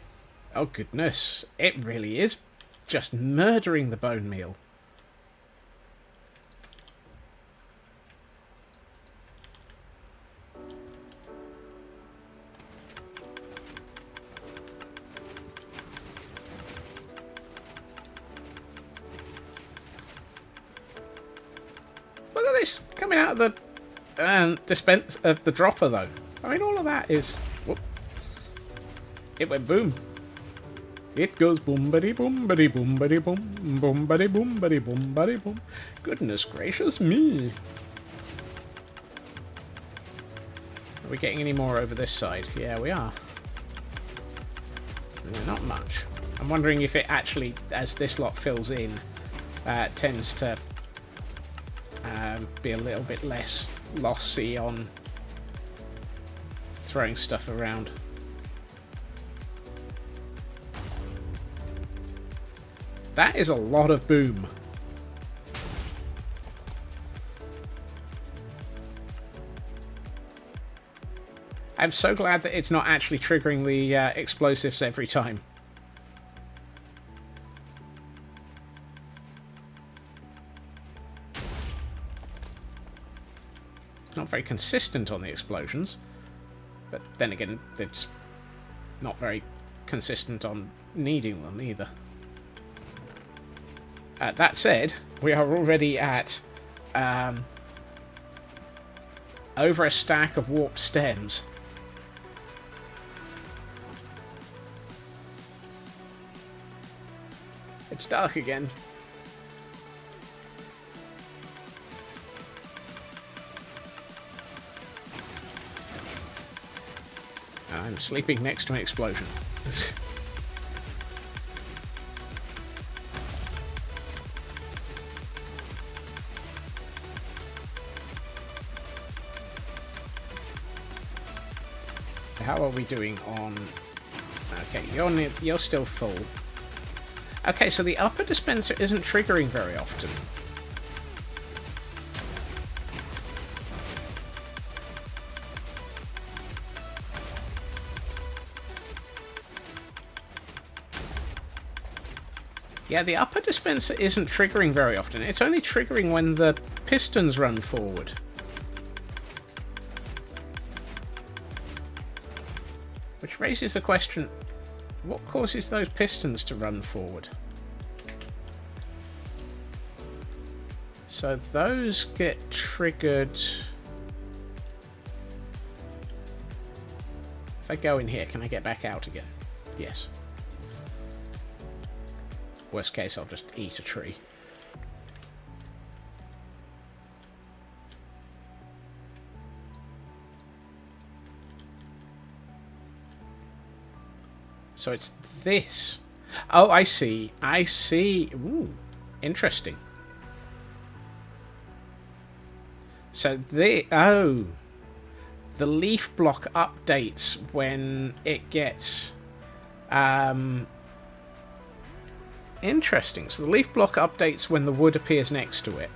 Oh goodness. It really is just murdering the bone meal. Look at this coming out of the dispense of the dropper, though. I mean, all of that is. Whoop. It went boom. It goes boom buddy boom buddy boom buddy boom buddy boom buddy boom buddy boom. Goodness gracious me! Are we getting any more over this side? Yeah, we are. Not much. I'm wondering if it actually, as this lot fills in, tends to be a little bit less lossy on throwing stuff around. That is a lot of boom. I'm so glad that it's not actually triggering the explosives every time. It's not very consistent on the explosions, but then again, it's not very consistent on needing them either. That said, we are already at over a stack of warped stems. It's dark again. I'm sleeping next to an explosion. How are we doing on... Okay, you're still full. Okay, so the upper dispenser isn't triggering very often. Yeah, the upper dispenser isn't triggering very often. It's only triggering when the pistons run forward. Which raises the question, what causes those pistons to run forward? So those get triggered... If I go in here, can I get back out again? Yes. Worst case, I'll just eat a tree. So it's this. Oh, I see. I see. Ooh, interesting. So the leaf block updates when it gets interesting. So the leaf block updates when the wood appears next to it.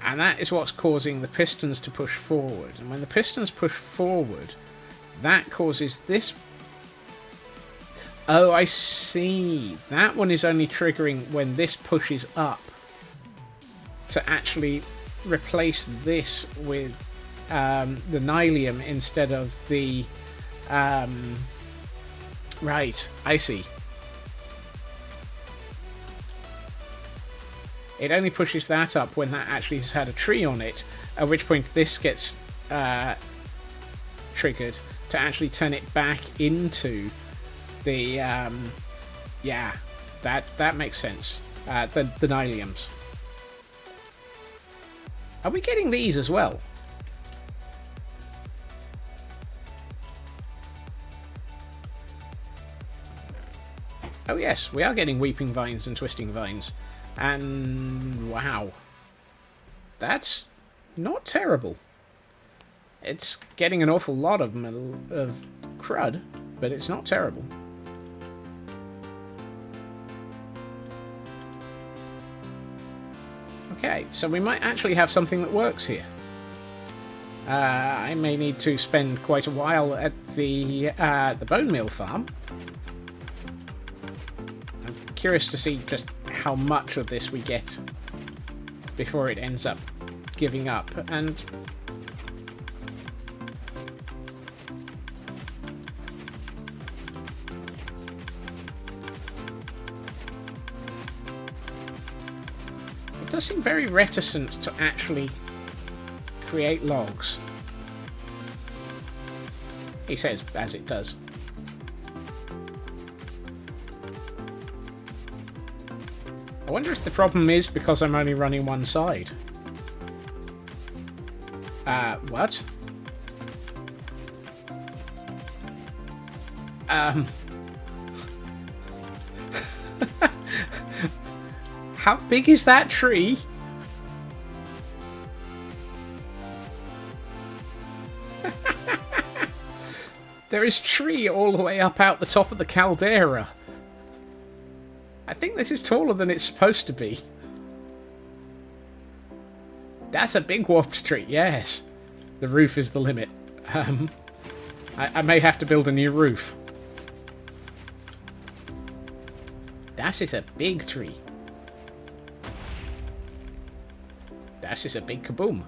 And that is what's causing the pistons to push forward. And when the pistons push forward, that causes this... Oh, I see. That one is only triggering when this pushes up to actually replace this with the nylium instead of the... Right, I see. It only pushes that up when that actually has had a tree on it, at which point this gets triggered to actually turn it back into the... yeah, that makes sense. The nyliums. Are we getting these as well? Oh yes, we are getting weeping vines and twisting vines. And wow, that's not terrible. It's getting an awful lot of crud, but it's not terrible. Okay, so we might actually have something that works here. I may need to spend quite a while at the bone meal farm. I'm curious to see just how much of this we get before it ends up giving up. And it does seem very reticent to actually create logs. He says as it does. I wonder if the problem is because I'm only running one side. What? How big is that tree? There is tree all the way up out the top of the caldera. I think this is taller than it's supposed to be. That's a big warped tree, yes. The roof is the limit. I may have to build a new roof. That is a big tree. That is a big kaboom.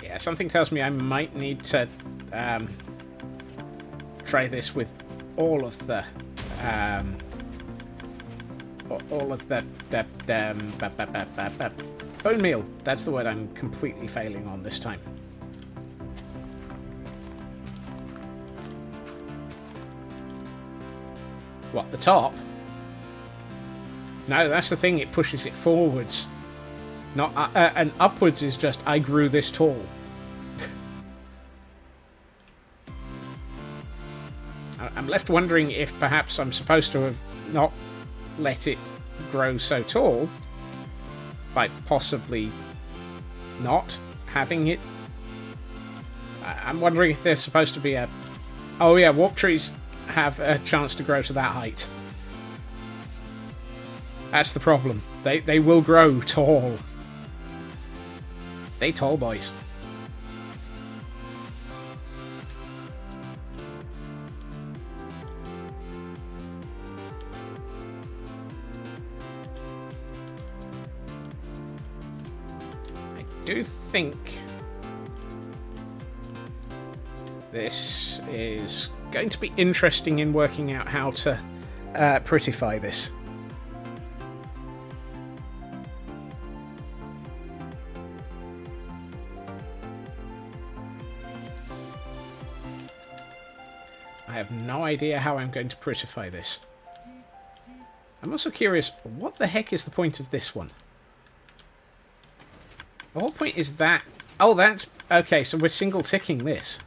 Yeah, something tells me I might need to try this with all of the bone meal. That's the word I'm completely failing on this time. What, the top? No, that's the thing, it pushes it forwards Not and upwards is just I grew this tall. I'm left wondering if perhaps I'm supposed to have not let it grow so tall by possibly not having it. I'm wondering if there's supposed to be a... Oh yeah, warp trees have a chance to grow to that height. That's the problem. They will grow tall. They tall boys. I do think this is going to be interesting in working out how to prettify this. I have no idea how I'm going to prettify this. I'm also curious, what the heck is the point of this one? The whole point is that... Oh, that's... Okay, so we're single ticking this.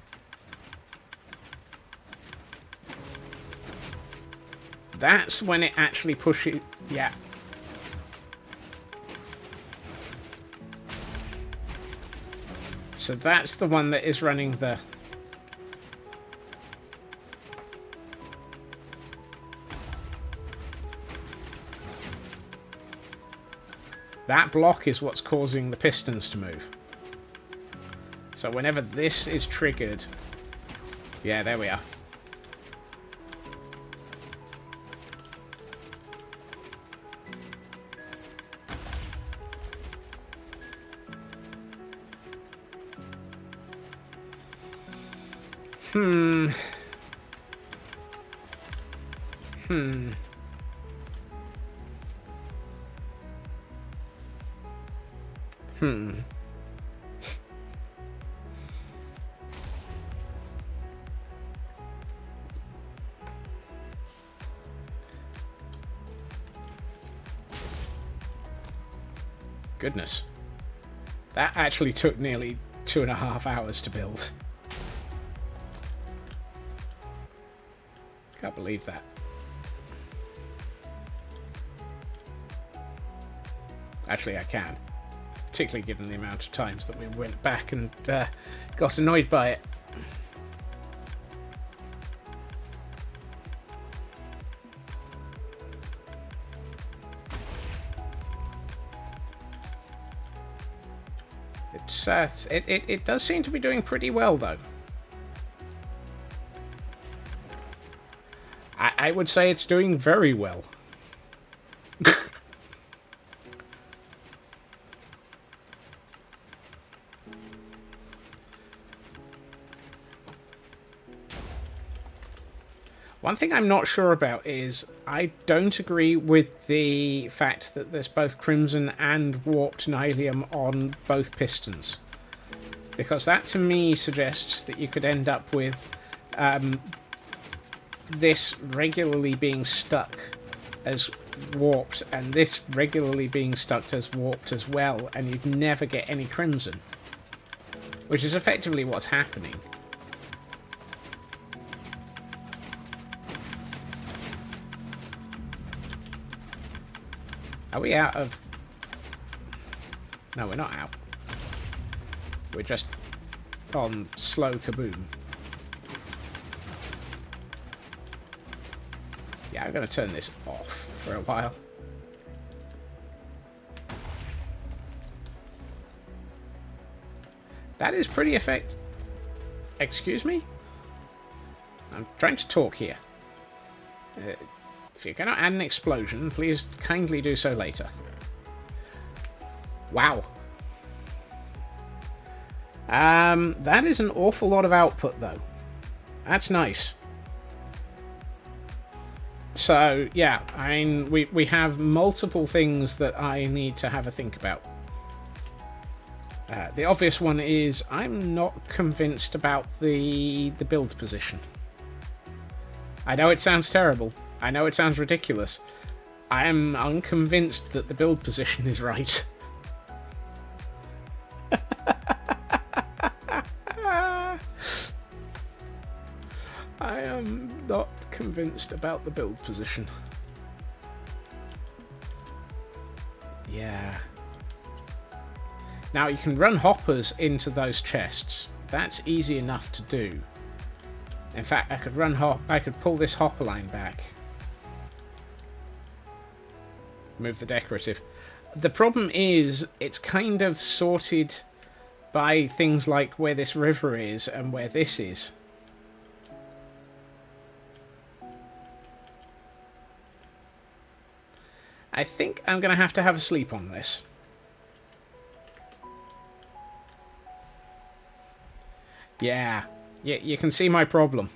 That's when it actually pushes... Yeah. So that's the one that is running the... That block is what's causing the pistons to move. So whenever this is triggered... Yeah, there we are. Hmm. Goodness. That actually took nearly 2.5 hours to build. Can't believe that. Actually, I can. Particularly given the amount of times that we went back and got annoyed by it. It does seem to be doing pretty well, though. I would say it's doing very well. One thing I'm not sure about is I don't agree with the fact that there's both Crimson and Warped Nylium on both pistons. Because that to me suggests that you could end up with this regularly being stuck as Warped and this regularly being stuck as Warped as well, and you'd never get any Crimson. Which is effectively what's happening. Are we out of... No, we're not out. We're just on slow kaboom. Yeah, I'm going to turn this off for a while. That is pretty effective. Excuse me? I'm trying to talk here. If you're going to add an explosion, please kindly do so later. Wow. That is an awful lot of output, though. That's nice. So, yeah, I mean, we have multiple things that I need to have a think about. The obvious one is I'm not convinced about the build position. I know it sounds terrible. I know it sounds ridiculous. I am unconvinced that the build position is right. I am not convinced about the build position. Yeah. Now you can run hoppers into those chests. That's easy enough to do. In fact, I could pull this hopper line back. Move the decorative. The problem is, it's kind of sorted by things like where this river is and where this is. I think I'm going to have a sleep on this. Yeah, you can see my problem.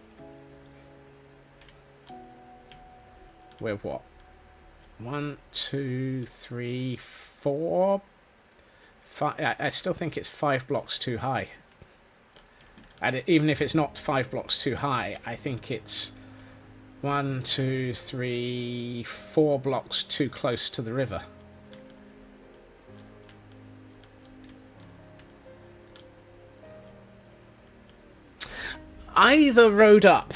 With what? 1, 2, 3, 4, 5. I still think it's 5 blocks too high. And even if it's not 5 blocks too high, I think it's 1, 2, 3, 4 blocks too close to the river. Either road up.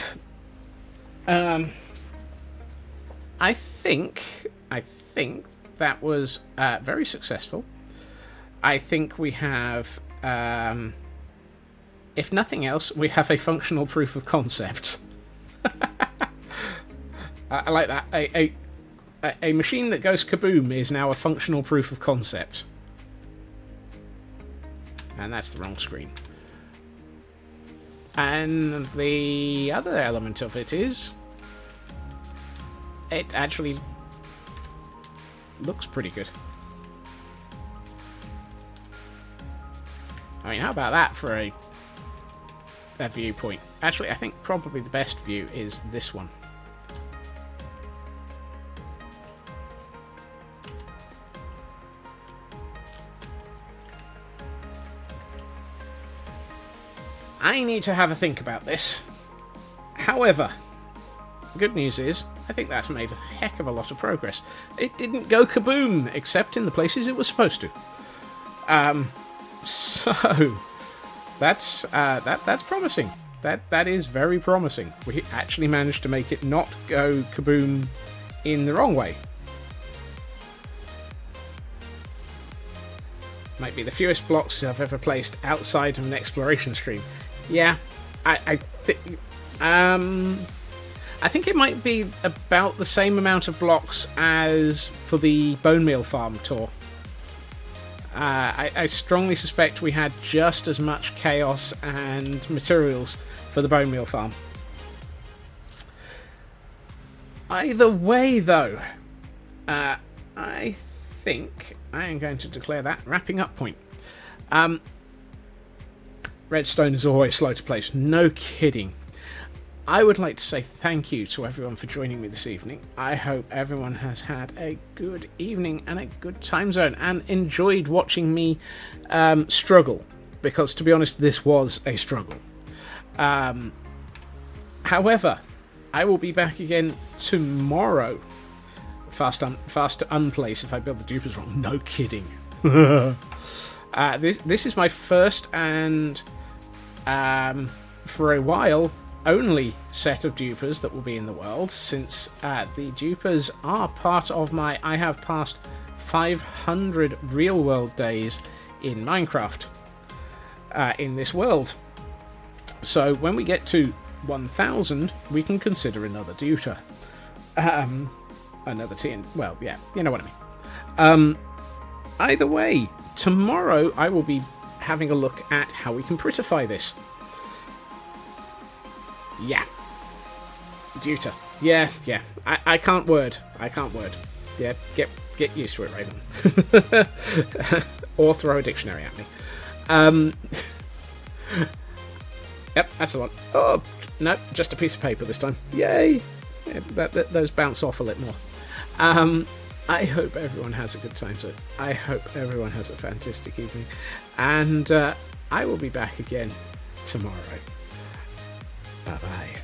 I think that was very successful. I think we have, if nothing else, we have a functional proof of concept. I like that. A machine that goes kaboom is now a functional proof of concept. And that's the wrong screen. And the other element of it is, it actually looks pretty good. I mean, how about that for a viewpoint? Actually, I think probably the best view is this one. I need to have a think about this. However, good news is, I think that's made a heck of a lot of progress. It didn't go kaboom, except in the places it was supposed to. So that's promising. That is very promising. We actually managed to make it not go kaboom in the wrong way. Might be the fewest blocks I've ever placed outside of an exploration stream. Yeah, I think it might be about the same amount of blocks as for the bone meal farm tour. I strongly suspect we had just as much chaos and materials for the bone meal farm. Either way, though, I think I am going to declare that wrapping up point. Redstone is always slow to place, no kidding. I would like to say thank you to everyone for joining me this evening. I hope everyone has had a good evening and a good time zone and enjoyed watching me struggle, because to be honest, this was a struggle. However, I will be back again tomorrow. Fast to unplace if I build the dupers wrong. No kidding. This is my first and for a while only set of dupers that will be in the world, since the dupers are part of my I have passed 500 real world days in Minecraft in this world. So when we get to 1000, we can consider another duper. Another TN. Well, yeah, you know what I mean. Either way, tomorrow I will be having a look at how we can prettify this. Yeah. Duter. Yeah. I can't word. Yeah, get used to it, Raven. Or throw a dictionary at me. Yep, that's the one. Oh, no, just a piece of paper this time. Yay! Yeah, those bounce off a little more. I hope everyone has a good time, so I hope everyone has a fantastic evening. And I will be back again tomorrow. Bye-bye.